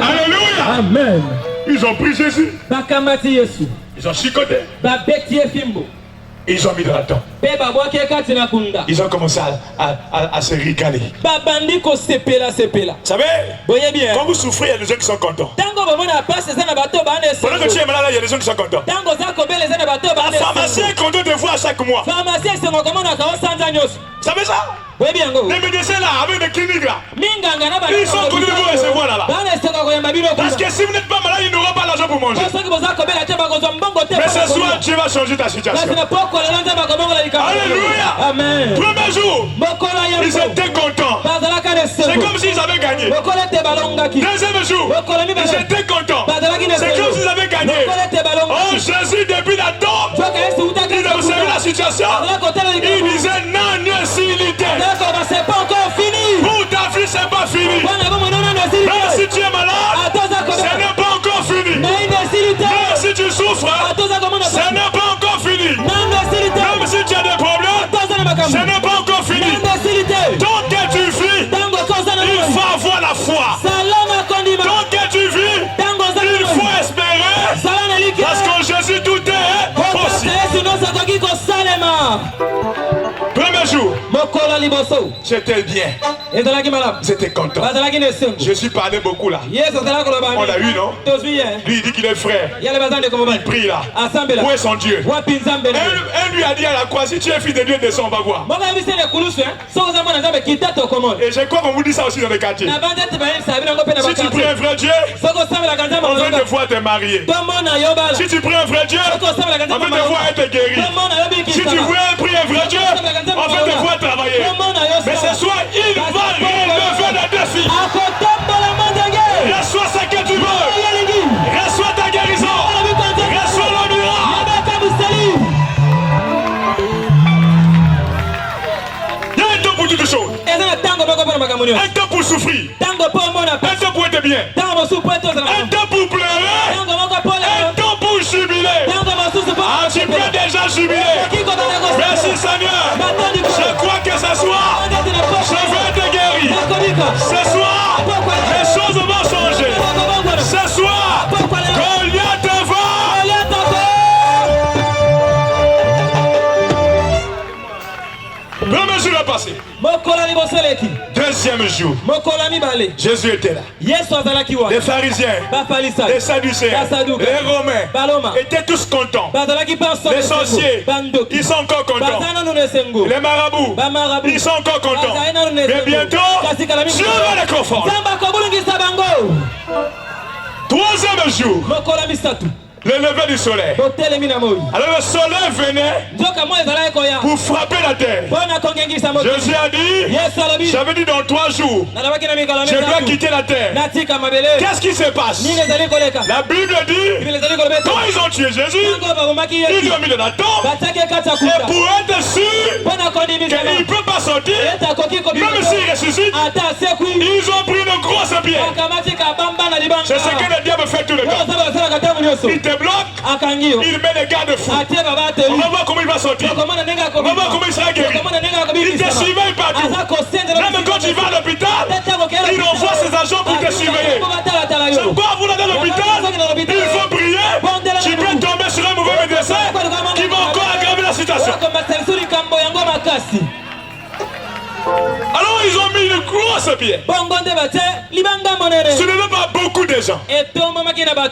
Alléluia. Amen. Ils ont pris Jésus. Ils ont chicoté. Ils ont mis dans la tombe. Ils ont commencé à se ricaner. Vous savez, quand vous souffrez, il y a des gens qui sont contents. Pendant que tu es malade, il y a des gens qui sont contents. La pharmacie est content de voir chaque mois. Vous savez ça? Les médecins là, avec des cliniques là, ils sont connus de vous recevoir là-bas. Parce que si vous n'êtes pas malade, ils n'auront pas l'argent pour manger. Mais ce soir, Dieu va changer ta situation. Alléluia. Amen. Premier jour, ils étaient contents. C'est comme s'ils avaient gagné. Deuxième jour, ils étaient contents. C'est comme s'ils avaient gagné. Oh Jésus, depuis la tombe, il observait la situation. Il disait non, s'il était. C'est pas encore fini. Pour ta vie, c'est pas fini. Même si tu es malade, ce n'est pas encore fini. Même si tu souffres, ce n'est pas encore fini. Même si tu as des problèmes, Salema. Premier jour. Mokola liboso. J'étais bien. J'étais content. Je suis parlé beaucoup là. On a eu, non? Lui, il dit qu'il est frère. Il prie là. Où est son Dieu? Elle lui a dit à la croix, si tu es fils de Dieu, descends, on va voir. Et je crois qu'on vous dit ça aussi dans les quartiers. Si tu pries un vrai Dieu, on veut te voir te marier. Si tu pries un vrai Dieu, on veut te voir être guéri. Si tu veux prier un vrai Dieu, on veut te voir travailler. Mais ce soir, il va relever le défi. Reçois ce que tu veux. Reçois ta guérison. Reçois le miracle. Il y a un temps pour toutes les choses. Un temps pour souffrir. Un temps pour être bien. Un temps pour pleurer. Un temps pour jubiler. Ah, tu peux déjà jubiler. Merci Seigneur. Je crois que ce soir, je vais te guérir. Ce soir, les choses vont changer. Ce soir, Goliath va. Premier jour est passé. Deuxième jour. Jésus était là. Les pharisiens, les sadducéens, les romains étaient tous contents. Les sorciers, ils sont encore contents. Les marabouts, ils sont encore contents. Mais bientôt, Dieu va les confondre. Troisième jour. Le lever du soleil. Alors le soleil venait pour frapper la terre. Jésus a dit, j'avais dit dans 3 jours, je dois quitter la terre. Qu'est-ce qui se passe? La Bible dit, quand ils ont tué Jésus, ils l'ont mis dans la tombe. Et pour être sûr qu'il ne peut pas sortir, même s'il ressuscite, ils ont pris une grosse pierre. C'est ce que le diable fait tout le temps. Il te bloque, il met les garde-fous. On va voir comment il va sortir. On va voir comment il sera guéri. Il te surveille partout. Même quand tu vas à l'hôpital, il envoie ses agents pour te surveiller. C'est pourquoi vous allez à l'hôpital, il faut prier. Tu peux tomber sur un mauvais médecin qui va encore aggraver la situation. Alors ils ont mis une grosse pierre. Ce n'est pas beaucoup de gens.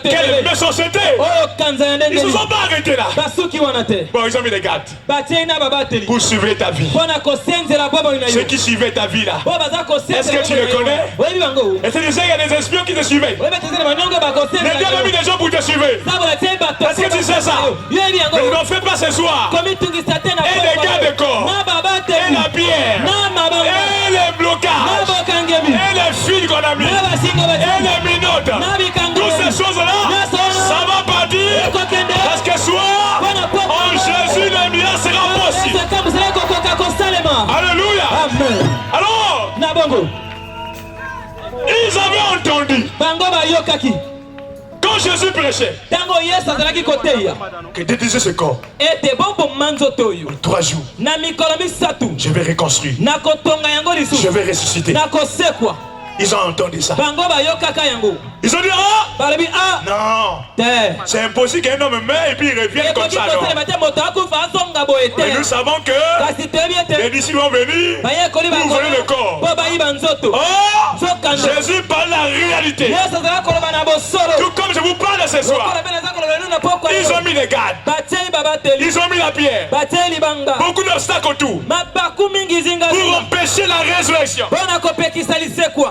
Quelle méchanceté. Ils ne se sont pas arrêtés là. Bon, ils ont mis des gardes pour suivre ta vie. Ceux qui suivaient ta vie là, est-ce que tu les connais? Et c'est déjà il y a des espions qui te suivaient. Les dieux ont mis des gens pour te suivre. Est-ce que tu sais ça? Mais ils n'en fait pas ce soir. Et les gardes de corps. Et la pierre. Et les blocages. Et les fils qu'on a mis. Et les minottes. Toutes ces choses-là, ça va partir. Parce que soir, en Jésus, le miracle sera possible. Alléluia. Alors, ils avaient entendu. Quand Jésus prêchait, que détruisait ce corps. En 3 jours, je vais reconstruire. Je vais ressusciter. Ils ont entendu ça. Ils ont dit, non, c'est impossible qu'un homme meure et puis il revienne comme ça. Non. Mais nous savons que les disciples vont venir pour voler le corps. Oh, Jésus parle la réalité. Tout comme je vous parle ce soir. Ils ont mis les gardes. Ils ont mis la pierre. Beaucoup d'obstacles autour pour empêcher la résurrection.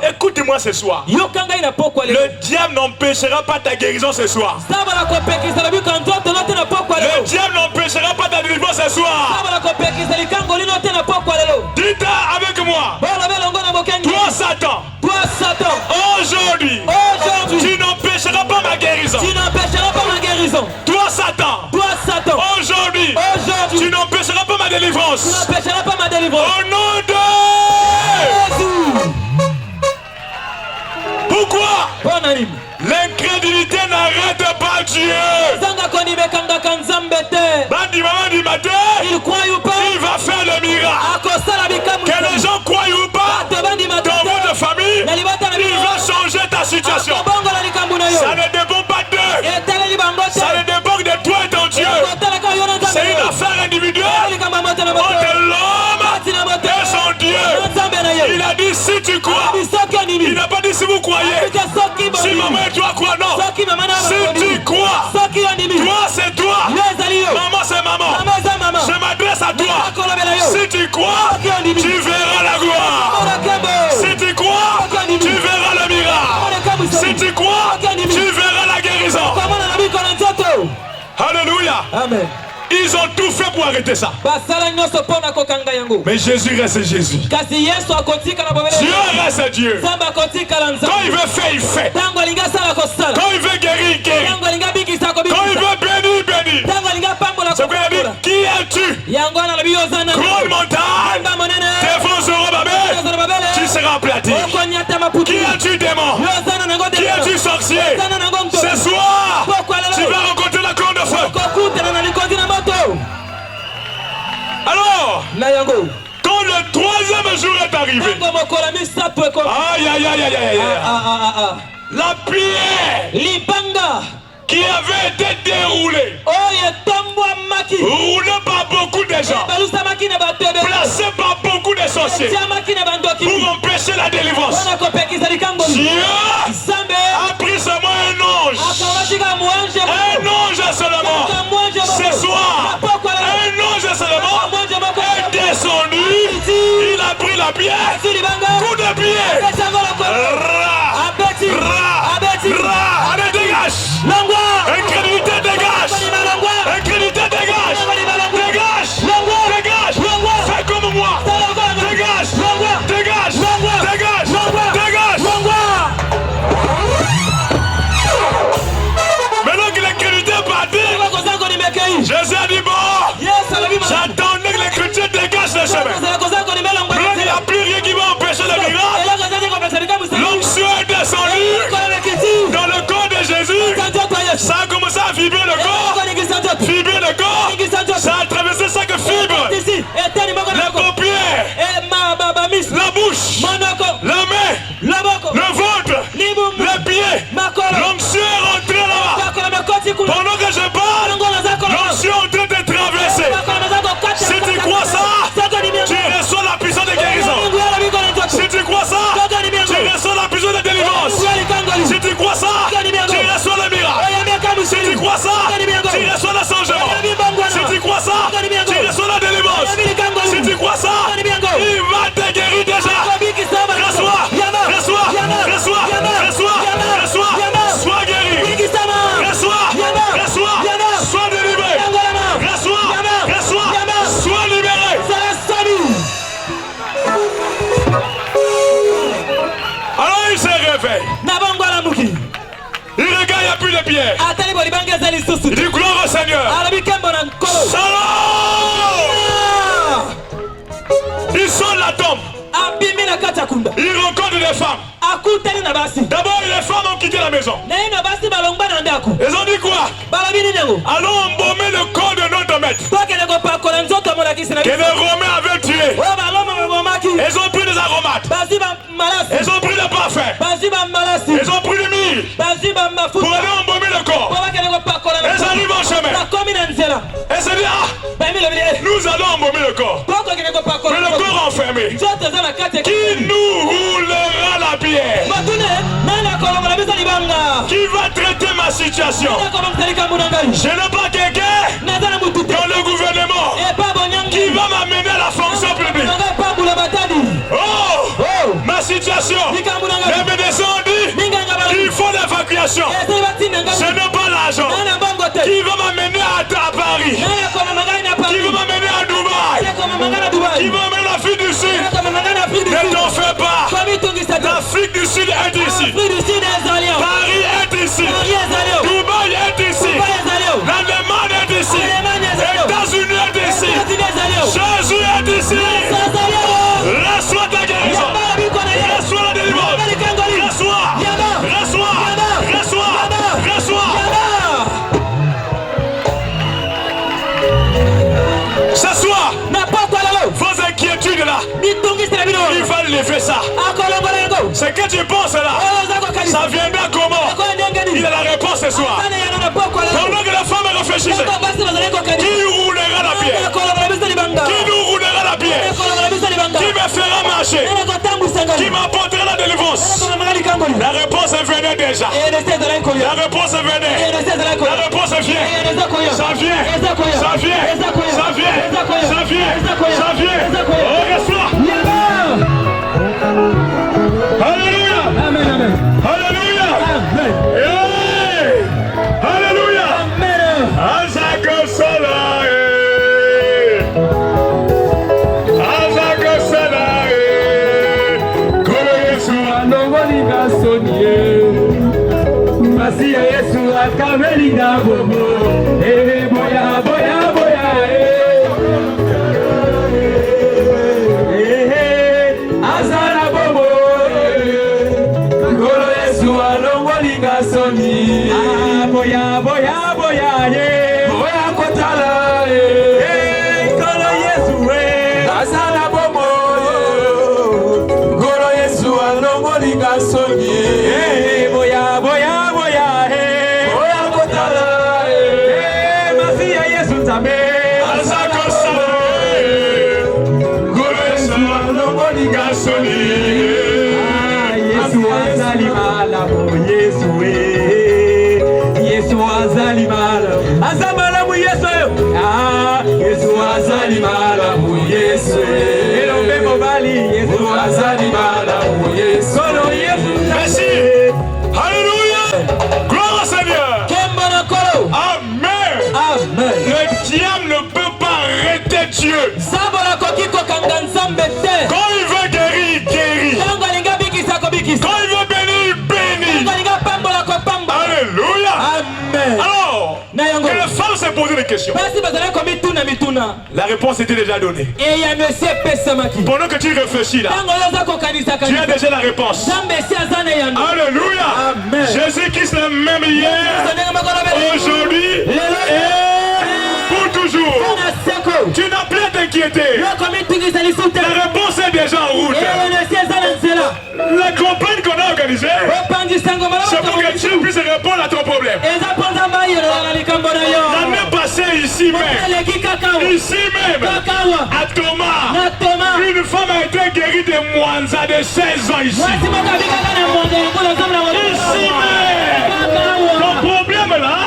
Écoute-moi ce soir. Le diable n'empêchera pas ta guérison ce soir. Le diable n'empêchera pas ta délivrance ce soir. Dites avec moi. Toi Satan, aujourd'hui, tu n'empêcheras pas ma guérison. Toi Satan, aujourd'hui, tu n'empêcheras pas ma délivrance. Au nom de pourquoi? L'incrédulité n'arrête pas Dieu. Bandi matin, il va faire le miracle. Que les gens croient ou pas, dans votre famille, il va changer ta situation. Ça ne dépend pas d'eux. Ça ne dépend que de toi et ton Dieu. C'est une affaire individuelle a dit si tu crois. Il n'a pas dit si vous croyez. Si maman et toi croient, non. Si tu crois, toi c'est toi. Maman c'est maman. Je m'adresse à toi. Si tu crois, tu verras la gloire. Si tu crois, tu verras le miracle. Si tu crois, tu verras la guérison. Alléluia. Amen. Ils ont tout fait pour arrêter ça. Mais Jésus reste Jésus. Dieu reste Dieu. Quand il veut faire, il fait. Quand il veut guérir, il guérit. Quand il veut bénir, il bénit. C'est quoi il a dit? Qui es-tu? Grande montagne devant Zorobabel, tu seras aplati. Qui es-tu, démon? Qui es-tu, sorcier? Ce soir, tu vas rencontrer la colonne de feu. Alors, quand le troisième jour est arrivé, aïe aïe aïe aïe aïe, la prière qui avait été déroulée, roulée par beaucoup de gens, placée par beaucoup de sorciers pour empêcher la délivrance, Dieu a pris seulement un ange seulement. Ce soir, un ange seulement est descendu, il a pris la pierre, coup de pied, allez dégage, incrédulité dégage, incrédulité dégage, dégage, fais comme moi, dégage, dégage, dégage, dégage. Maintenant que l'incrédulité est partie, Jésus a dit bon, j'attendais que l'incrédulité dégage le chemin. Il n'y a plus rien qui va empêcher le miracle. L'onction est descendue dans le corps de Jésus. Ça a commencé à vibrer le corps. Vibrer le corps. Ça a traversé chaque fibre. Les paupières. La bouche. La main. Le ventre. Les pieds. L'onction est rentrée là-bas. Pendant que je parle, l'onction est en train de traverser. Si tu crois ça, tu reçois la puissance de guérison. Si tu crois ça, tu reçois la puissance de délivrance. Si tu crois ça, tu reçois le miracle. Si tu crois ça, tu reçois le changement. Si tu crois ça, tu reçois la délivrance. Si tu crois ça, il va te guérir déjà. Reçois, reçois, reçois, reçois, reçois, sois guéri. Reçois, reçois, sois délivré. Reçois, reçois, sois libéré. Alors il se réveille. Il regarde, il n'y a plus de pierre. Il dit gloire au Seigneur. Shalom. Ils sont la tombe. Ils rencontrent des femmes. D'abord les femmes ont quitté la maison. Ils ont dit quoi? Allons embaumer le corps de notre maître que les Romains avaient tué. Ils ont pris des aromates. Ils ont pris le parfum. Ils ont pris l'huile pour aller embaumer le corps. Ils arrivent en chemin. Ils se disent nous allons embaumer le corps. Mais le corps enfermé. Qui nous roulera la pierre? Qui va traiter ma situation? Je n'ai pas quelqu'un dans le gouvernement qui va m'amener à la fonction publique. Oh, ma situation. Les médecins ont dit qu'il faut l'évacuation. Je n'ai pas l'argent. Qui va m'amener à Paris? Qui va m'amener à Dubaï? Qui va m'amener à l'Afrique du Sud? Ne t'en fais pas. L'Afrique du Sud est ici. Paris est ici. Dubaï est ici. L'Allemagne est ici. États-Unis est ici. Jésus est ici. Reçois ta guérison. Reçois la délivrance. Reçois. Reçois. Reçois. Reçois. S'assois. Vos inquiétudes là, il va lever ça. Ce que tu penses là, ça viendra comment? Il a la réponse ce soir. Pendant que la femme réfléchissait, qui roulera la pierre? Qui nous roulera la pierre? Qui me fera marcher? qui m'apportera la délivrance. La réponse est venue déjà. La réponse est venue. La réponse vient. Ça vient. Ça vient. Ça vient. Ça vient. Ça vient. Oh, reçois. Alléluia. Amen, amen. Alléluia. Amen. Hey. Alléluia. Amen. Azako Salae. Azako Salae. Kolo Yesu Anomolinga sonie. Masiya Yesu akamelinga bobo. Boya, boya, boya, Azara bobo. Kolo Yesu anomolinga sonie. Boya, boya, boya, boya kotala. Kolo Yesu Azara bobo. Kolo Yesu anomolinga sonie. Boya, boya, boya, boya kotala. Masiya Yesu tabe. Azako Salae. Kolo Yesu anomolinga sonie. Yesu azali malamu, Yesu Yesu azali malamu, azamalamu Yesu Yesu azali malamu, Yesu elombe mobali, Yesu azali malamu, Yesu kolo Yesu. Merci. Alléluia. Gloire au Seigneur. Kembana kolo. Amen. Amen. Le diable ne peut pas arrêter Dieu. Sabola kokiko kanganzambe te. Quand il veut guérir, il guérit. Tango linga bikisa ko bikisa. Quand il veut bénir, il bénit. Tango linga pambola ko pambola. Alléluia. Amen. Alors, que les femmes se posaient des questions. La réponse était déjà donnée. Pendant que tu réfléchis là, tu as déjà la réponse. Alléluia. Amen. Jésus-Christ est le même hier, aujourd'hui et pour toujours. Tu n'as plus à t'inquiéter. La réponse est déjà en route. La campagne qu'on a organisée, c'est pour que tu puisses répondre à ton problème. L'année passée, ici même, à Thomas, une femme a été guérie de Mwanza de 16 ans ici. Ici même. Ton problème là,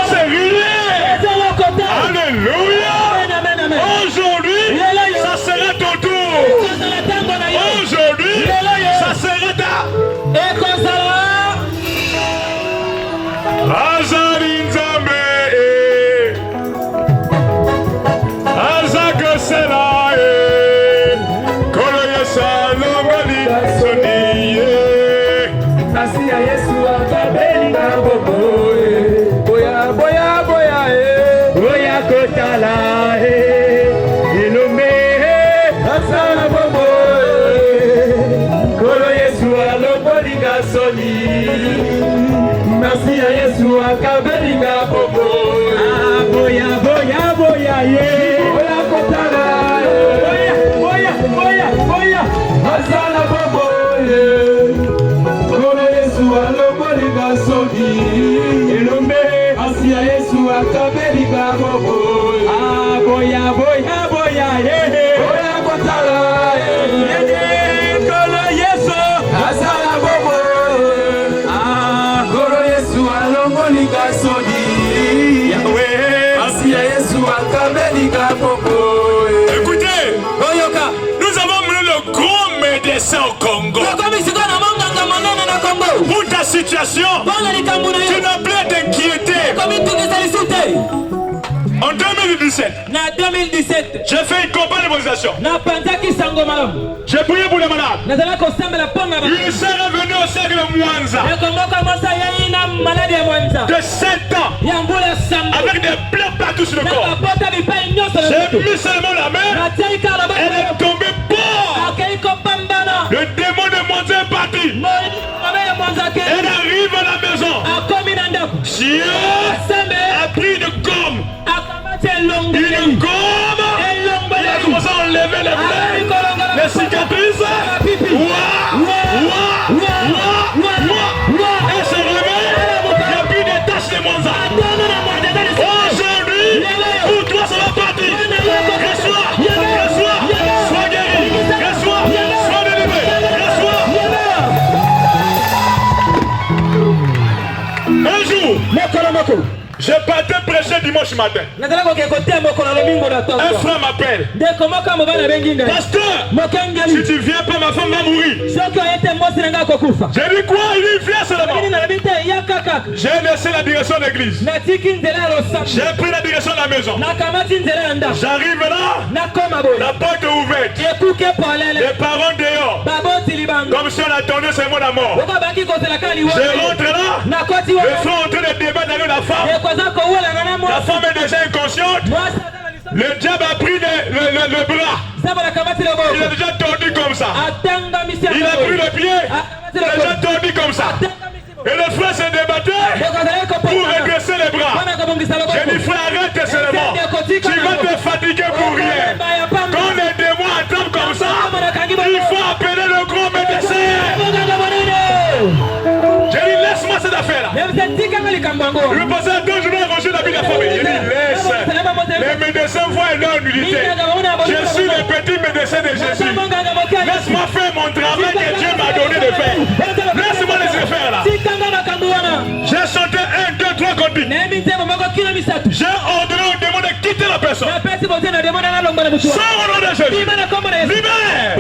c'est réglé. Alléluia. Aujourd'hui, ça sera ton tour. Aujourd'hui, ça sera ta. Azari Nzambe, Azako Salae, Kolo Yesa Longoli Soniye. Masiya Yesu akabelinga bobo. Boya, boya, boya, boya kotala. Elombe, asala bobo. Kolo Yesu alobolinga soni. Masiya Yesu akabelinga bobo. Boya, boya, boya, boya kotala. Boya, boya, boya, asala bobo. Kolo Yesu alobolinga soni. Elombe, Masiya Yesu akabelinga bobo. Boya, boya, boya, boya kotala. Kolo Yesu asala bobo. Kolo Yesu alobolinga soni. Masiya Yesu akabelinga bobo. Écoutez, nous avons mené le grand médecin au Congo. Pour ta situation, tu n'as plus à t'inquiéter. En 2017, j'ai fait une campagne de mobilisation. J'ai prié pour les malades. Une sœur est venue au cercle de Mwanza de 7 ans avec des plaies partout sur le corps. J'ai mis seulement la main, elle est tombée mort. Le démon de Mwanza est parti. Elle arrive à la maison. Dieu a pris une gomme. Une gomme. Il a commencé à enlever les plaies, les cicatrices. Elle se réveille. Il n'y a plus de taches de Mwanza. Aujourd'hui, pour toi, ça va partir. Reçois, sois guéri. Reçois, sois délivré. Je partais prêcher dimanche matin. Un frère m'appelle. Pasteur, si tu viens pas, ma femme va mourir. J'ai dit quoi? Il dit viens seulement. J'ai laissé la direction de l'église. J'ai pris la direction de la maison. J'arrive là, la porte est ouverte. Les parents dehors. Comme si on attendait seulement la mort. Je rentre là, le frère est en train de débattre avec la femme. La femme est déjà inconsciente. Le diable a pris le bras. Il a déjà tordu comme ça. Il a pris le pied. Il a déjà tordu comme ça. Et le frère s'est débattu pour redresser les bras. J'ai dit frère, arrête seulement. Tu vas te fatiguer pour rien. Quand les démons attendent comme ça, il faut appeler le grand médecin. J'ai dit laisse-moi cette affaire-là. Le pasteur donc je vais ranger la vie de la famille. J'ai dit laisse. Les médecins voient leur nullité. Je suis le petit médecin de Jésus. Laisse-moi faire mon travail que Dieu m'a donné de faire. Laisse-moi laisser faire là. J'ai chanté 1, 2, 3 contines. J'ai ordonné au démon de quitter la personne. Sors au nom de Jésus. Libère.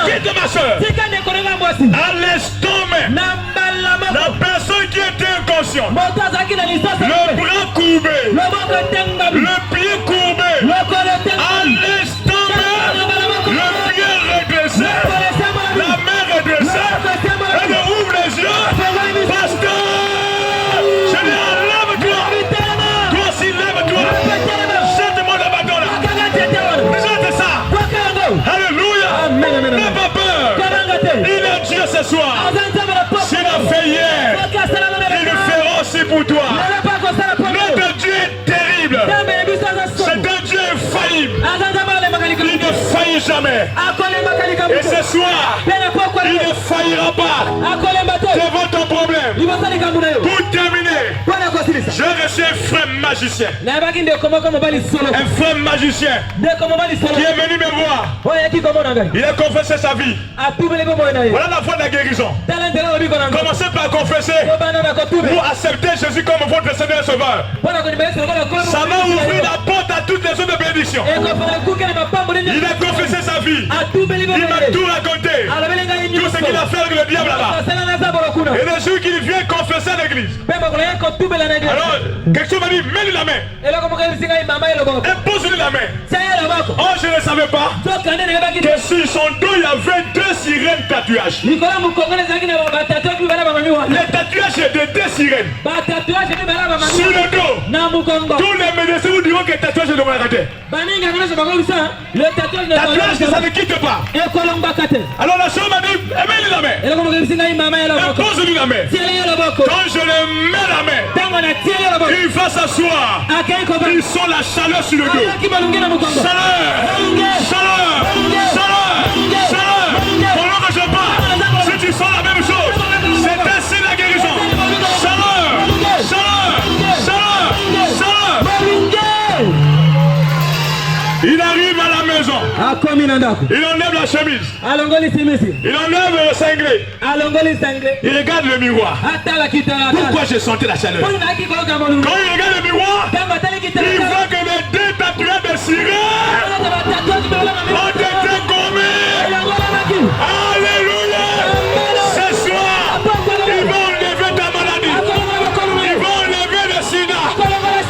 Quitte ma soeur. À l'instant même, la personne qui était inconsciente, le bras courbé, le pied courbé, à l'instant même, le pied redressé, la main redressée, elle ouvre les yeux. Pasteur, je dis lève-toi. Toi aussi lève-toi. Jette-moi le bâton là. Jette ça. Alléluia. N'aie pas peur. Il est Dieu ce soir. S'il a fait hier, il le fera aussi pour toi. Notre Dieu est terrible. C'est un Dieu infaillible. Il ne faillit jamais. Et ce soir, il ne faillira pas devant ton problème. Pour terminer, j'ai reçu un frère magicien. Un frère magicien qui est venu me voir. Il a confessé sa vie. Voilà la voie de la guérison. Commencez par confesser pour accepter Jésus comme votre Seigneur et Sauveur. Ça va ouvrir la porte à toutes les autres bénédictions. Il a confessé sa vie. Il m'a tout raconté. Tout ce qu'il a fait avec le diable là-bas. Et le jour qu'il vient confesser à l'église. Alors, quelqu'un m'a dit, mets-lui la main. Et pose-lui la main. Oh, je ne savais pas que sur son dos, il y avait 2 sirènes tatouages. Les tatouages de 2 sirènes. Sur le dos. Tous les médecins vous diront que le tatouage est de mon raté. Le tatouage, ça ne quitte pas. Alors la chambre m'a dit, mets-lui la main. Et pose-lui la main. Quand je le mets la main, il va s'asseoir. Il sent la chaleur sur le dos. Chaleur. Pendant que je parle, si tu sens la même chose, c'est ainsi la guérison. Chaleur. Il arrive à la maison. Il enlève la chemise. Il enlève le cinglé. Il regarde le miroir. Pourquoi j'ai senti la chaleur? Quand il regarde le miroir, il voit que les 2 tatouages de sirène ont été commis. Alléluia. Ce soir, ils vont enlever ta maladie. Ils vont enlever le sida.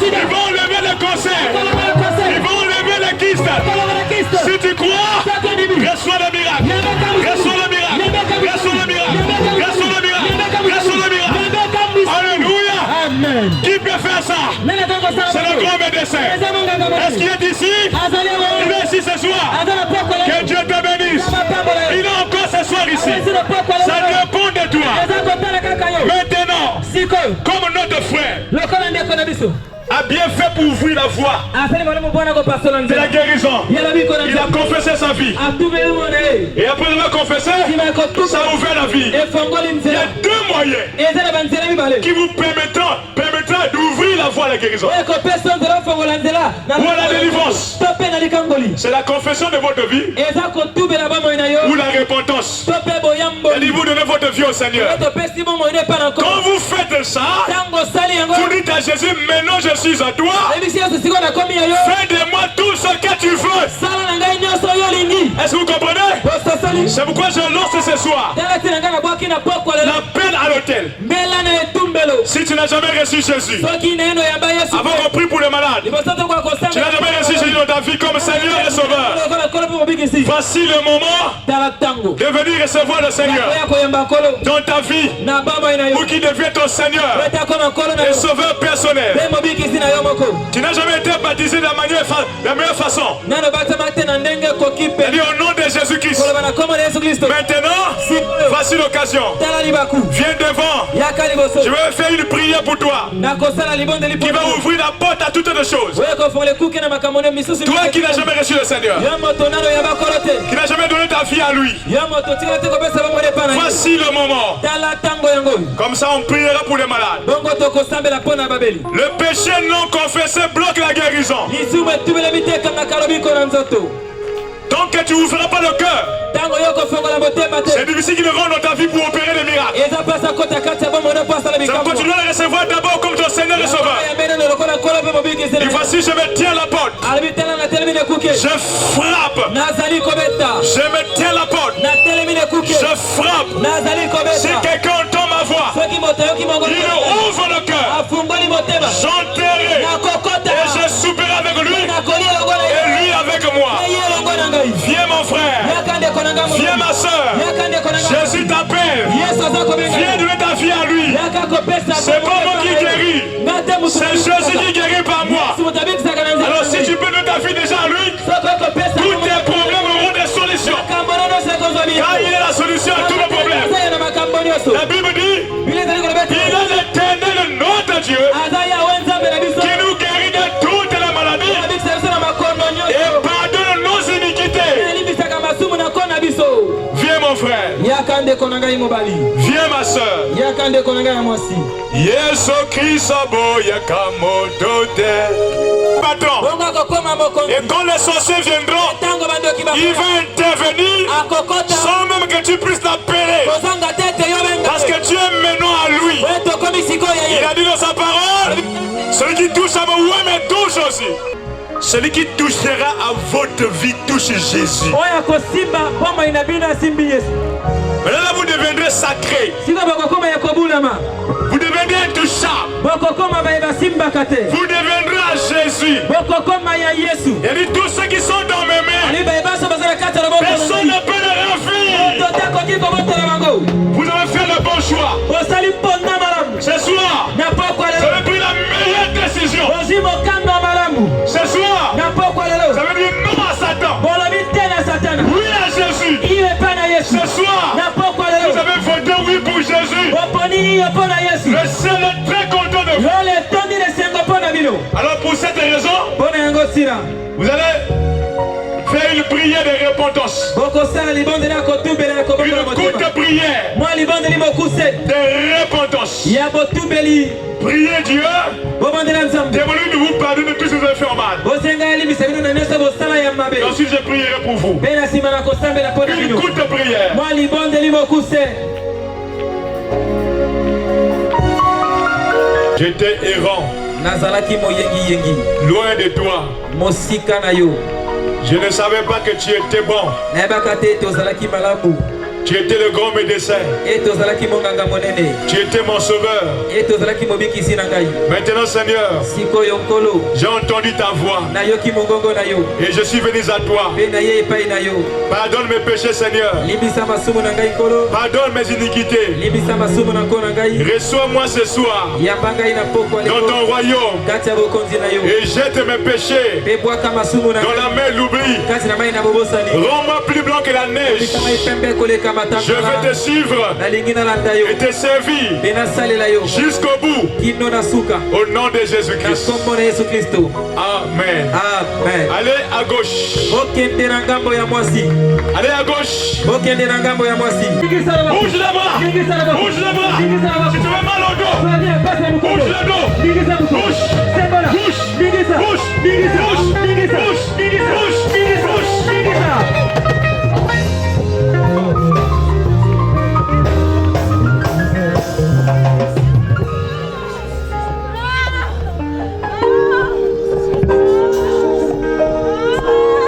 Ils vont enlever le cancer. Ils vont enlever le kyste. Si tu crois, reçois le miracle. Reçois le miracle. Reçois le miracle. Reçois le miracle. Reçois le miracle. Alléluia. Amen. Qui peut faire ça? C'est le grand médecin. Est-ce qu'il est ici? Il est ici ce soir. Que Dieu te bénisse. Il est encore ce soir ici. Ça dépend de toi. Maintenant, comme notre frère a bien fait pour ouvrir la voie de la guérison, il a confessé sa vie. Et après avoir confessé, ça a ouvert la vie. Il y a 2 moyens qui vous permettront d'ouvrir la voie à la guérison ou à la délivrance. C'est la confession de votre vie ou la repentance. Et vous donnez votre vie au Seigneur. Quand vous faites ça, vous dites à Jésus, maintenant je suis à toi. Fais de moi tout ce que tu veux. Est-ce que vous comprenez? C'est pourquoi je lance ce soir l'appel à l'autel. Si tu n'as jamais reçu Jésus, avant qu'on prie pour les malades, tu n'as jamais reçu Jésus dans ta vie comme Seigneur et Sauveur, voici le moment de venir recevoir le Seigneur dans ta vie pour qu'il devienne ton Seigneur et Sauveur personnel. Tu n'as jamais été baptisé de la meilleure façon. Et au nom de Jésus-Christ, maintenant, voici l'occasion. Viens devant. Je vais faire une prière pour toi qui va ouvrir la porte à toutes les choses. Toi qui n'as jamais reçu le Seigneur, qui n'as jamais donné ta vie à lui, voici le moment. Comme ça on priera pour les malades. Le péché non confessé bloque la guérison. Tant que tu n'ouvriras pas le cœur, c'est difficile qu'ils rentrent dans ta vie pour opérer des miracles. C'est pourquoi tu dois les recevoir d'abord comme ton Seigneur et Sauveur. Et voici, je me tiens la porte. Je frappe. Je me tiens la porte. Je frappe. Si quelqu'un entend ma voix, il ouvre le cœur. J'enterrai. Et je souperai avec lui. Et lui avec moi. Viens mon frère. Viens ma soeur. Jésus t'appelle. Viens donner ta vie à lui. C'est pas moi qui guéris. C'est Jésus qui guérit par moi. Alors si tu peux donner ta vie déjà à lui, tous tes problèmes auront des solutions. Car il est la solution à tous nos problèmes. La Bible dit, il est l'éternel notre Dieu qui nous guérit de toutes les maladies et pardonne nos iniquités. Viens mon frère. Viens ma soeur. Yesu Christ boya kamotote. Et quand les sorciers viendront, il va intervenir sans même que tu puisses l'appeler. Parce que tu es maintenant à lui. Il a dit dans sa parole, celui qui touche à moi, ouais, mais touche aussi. Celui qui touchera à votre vie touche Jésus. Maintenant là vous deviendrez sacré. Vous deviendrez intouchable. Vous deviendrez à Jésus. Il dit tous ceux qui sont dans mes mains, personne ne peut les refuser. Vous avez fait le bon choix. Ce soir, vous avez pris la meilleure décision. Ce soir, vous avez dit non à Satan. Oui à Jésus. Ce soir, vous avez voté oui pour Jésus. Le ciel est très content de vous. Alors pour cette raison, vous allez faire une prière de repentance. Une courte prière de repentance. Priez Dieu. Demandez de vous pardonner tout ce que vous avez fait en mal. Et ensuite je prierai pour vous. Une courte prière. J'étais errant, loin de toi. Je ne savais pas que tu étais bon. Tu étais le grand médecin. Tu étais mon sauveur. Maintenant Seigneur, j'ai entendu ta voix et je suis venu à toi. Pardonne mes péchés Seigneur. Pardonne mes iniquités. Reçois-moi ce soir dans ton royaume et jette mes péchés dans la mer l'oubli. Rends-moi plus blanc que la neige Je veux te suivre et te servir jusqu'au bout. Au nom de Jésus-Christ. Amen. Allez à gauche. Allez à gauche. Bouge là-bas. Bouge là-bas. Si tu veux mal au dos, bouge le dos. Bouge. Bouge. Bouge.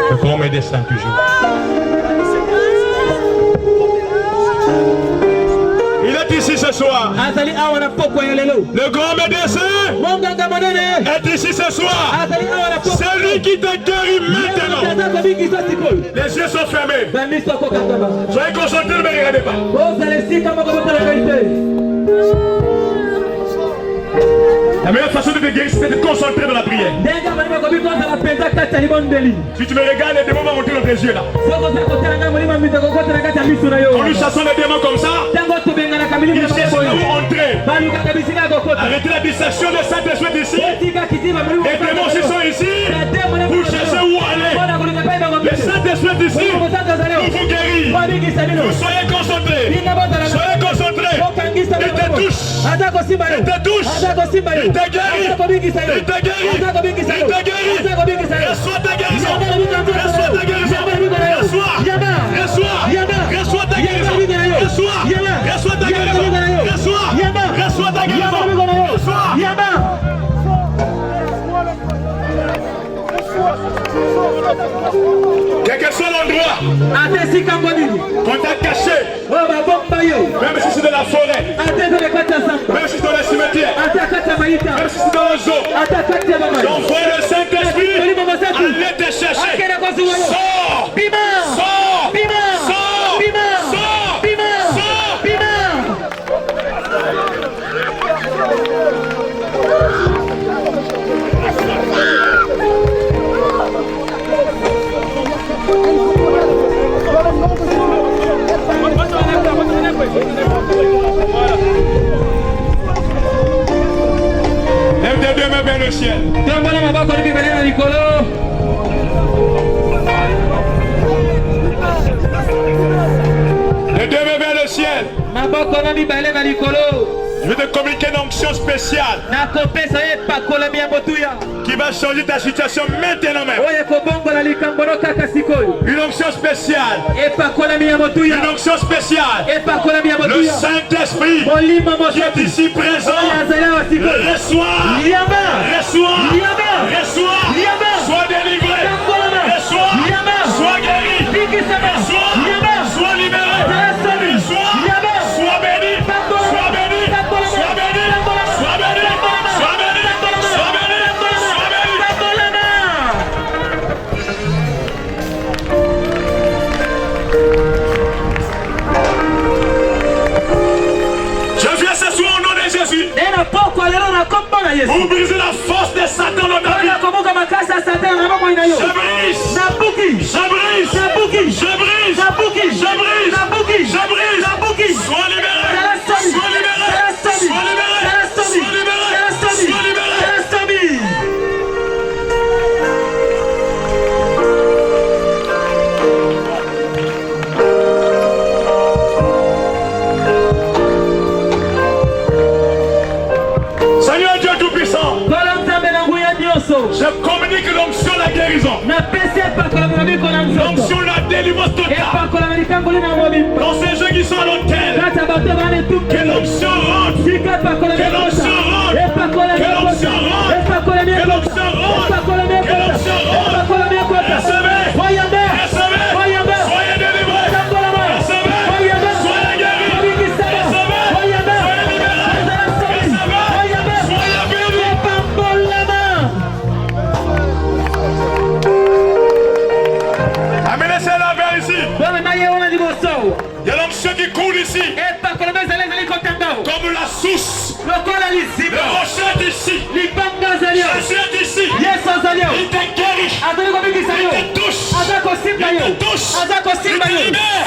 Le grand médecin toujours. Il est ici ce soir. Le grand médecin est ici ce soir. C'est lui qui te guérit maintenant. Les yeux sont fermés. Soyez concentrés, ne me regardez pas. La meilleure façon de te guérir, c'est de te concentrer dans la prière. Si tu me regardes, les démons vont monter dans tes yeux là. En nous chassant les démons comme ça, ils cherchent où entrer. Arrêtez la distraction des Saint-Esprit d'ici. Les démons aussi sont ici. Vous cherchez où aller. Les Saint-Esprit d'ici, nous vous guérir. Vous soyez concentrés. Soyez concentrés. Il te touche. Il te touche. Il te guérit. Il te guérit. Il te guérit. Reçois ta guérison. Reçois ta guérison. Reçois. Reçois ta guérison. Reçois. Reçois ta guérison. Reçois. Reçois ta guérison. Reçois. Quel que soit l'endroit qu'on t'a caché, même si c'est dans la forêt, même si c'est dans le cimetière, même si c'est dans le zoo, j'envoie le Saint-Esprit aller te chercher. Sors! Sors! Lève tes deux mains vers le ciel. Les deux mains vers le ciel. Je vais te communiquer une onction spéciale qui va changer ta situation maintenant même. Une onction spéciale. Une onction spéciale. Le Saint-Esprit qui est ici présent. Reçois. Sois délivré. Reçois. Sois guéri. Sois libéré. Sois béni. Vous brisez la force de Satan dans ta vie. Je brise. Sois libéré. Je communique l'onction de la guérison. L'onction de la délivrance totale. Dans ces jeux qui sont à l'hôtel. Que l'onction rentre. Que l'onction rentre. Que l'onction rentre. Que l'onction rentre. Que l'onction rentre. Recevez. Soyez délivrés. Recevez. Soyez guéris. Recevez. Soyez libérés. Recevez. Soyez bénis. Amenez celle-là vers ici. Il y a l'onction qui coule ici. Comme la source. Le rocher d'ici. Jésus est ici. Il te guérit. Il te touche. Il te libère.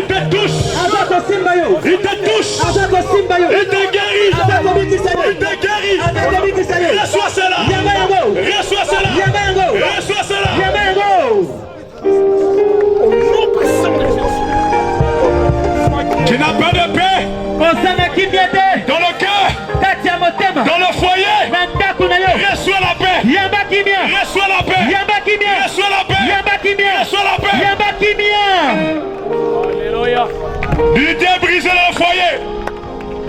Il te touche. Il te touche. Il te guérit. Il te guérit. Reçois cela. Reçois cela. Reçois cela. Tu n'as pas de paix dans le cœur, dans le foyer. Reçois la paix. Reçois la paix. Reçois la paix. Reçois la paix. Alléluia. L'unité est brisée dans le foyer.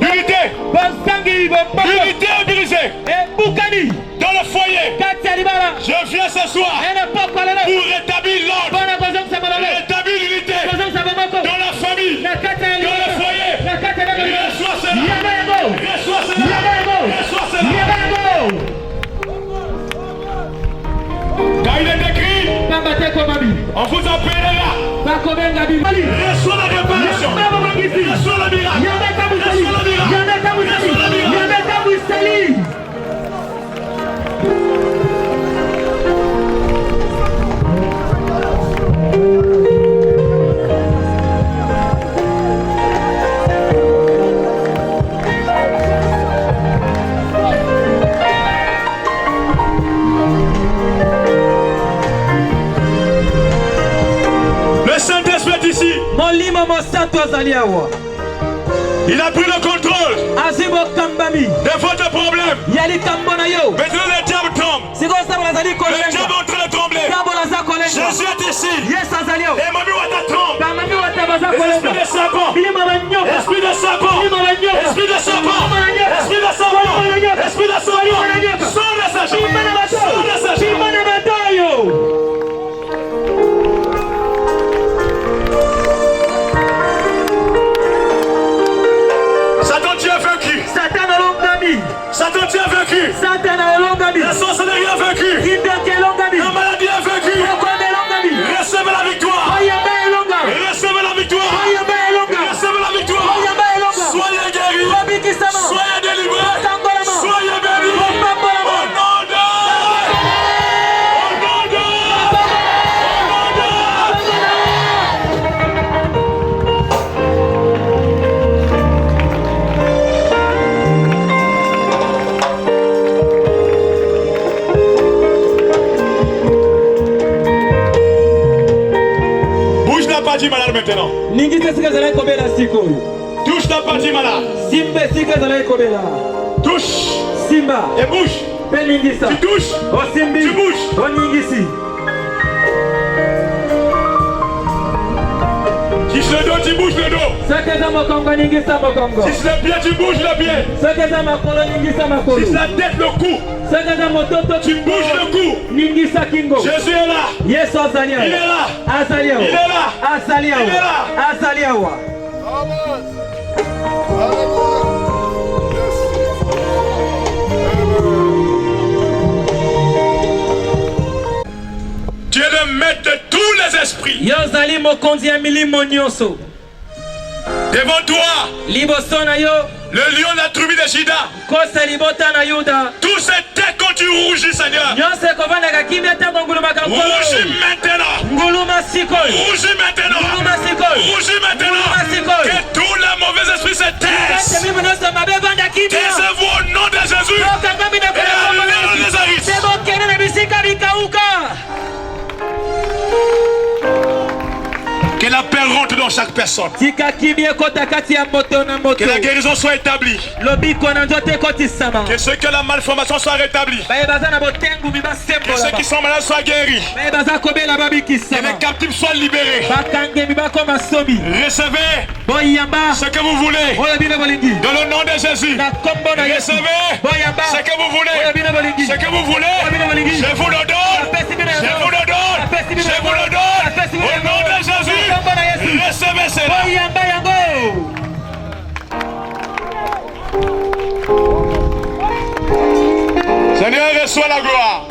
L'unité. L'unité est brisée dans le foyer. Je viens ce soir pour rétablir l'ordre, rétablir l'unité dans la famille, dans le foyer. Reçois cela. Reçois cela. Reçois cela. Car il est écrit, on vous appellera. Reçois la réparation. Reçois le miracle. Reçois le miracle. Reçois le miracle. Le Saint-Esprit est ici. Il a pris le contrôle de votre problème. Maintenant le diable tombe. Le diable est en train de trembler. Jésus est ici. Et Mami Wata tremble. Esprit de serpent. Esprit de serpent. Esprit de serpent. Esprit de serpent. Esprit de serpent. Sors de sa jambe. Sors de sa jambe. Satan, tu es vaincu. Satan, tu es vaincu. La sorcellerie est vaincue. La maladie est vaincue. Recevez la victoire. Recevez la victoire. Recevez la victoire. Soyez guéris. Soyez délivrés. Soyez bénis. Au nom de... Bouge la partie malade maintenant. Touche la partie malade. Touche. Et bouge. Tu touches. Tu bouges. Si c'est le dos, tu bouges le dos. Si c'est le pied, tu bouges le pied. Si c'est la tête, le cou, tu bouges le cou. Jésus est là. Il est là. Il est là. Tu es le maître de tous les esprits. Devant toi, le lion de la tribu de Juda. Tous ces têtes quand tu rougis, Seigneur. Rougis maintenant. Rougis maintenant. Rougis maintenant. Que tous les mauvais esprits se taisent. Taisez-vous au nom de Jésus. Et allez les Nazareth. Que la paix rentre dans chaque personne. Que la guérison soit établie. Que ceux qui ont la malformation soient rétablis. Que ceux qui sont malades soient guéris. Que les captifs soient libérés. Recevez ce que vous voulez. Dans le nom de Jésus. Recevez ce que vous voulez. Ce que vous voulez. Je vous le donne. Je vous le donne. Je vous le donne. Au nom de Jésus. Recevez cela. Seigneur, reçois la gloire.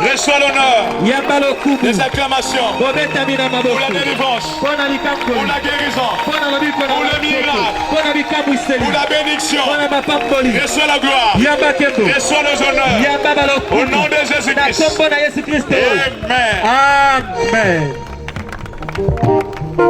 Reçois l'honneur. Les acclamations. Pour la délivrance. Pour la guérison. Pour le miracle. Pour la bénédiction. Reçois la gloire. Reçois les honneurs. Au nom de Jésus-Christ. Amen. Amen.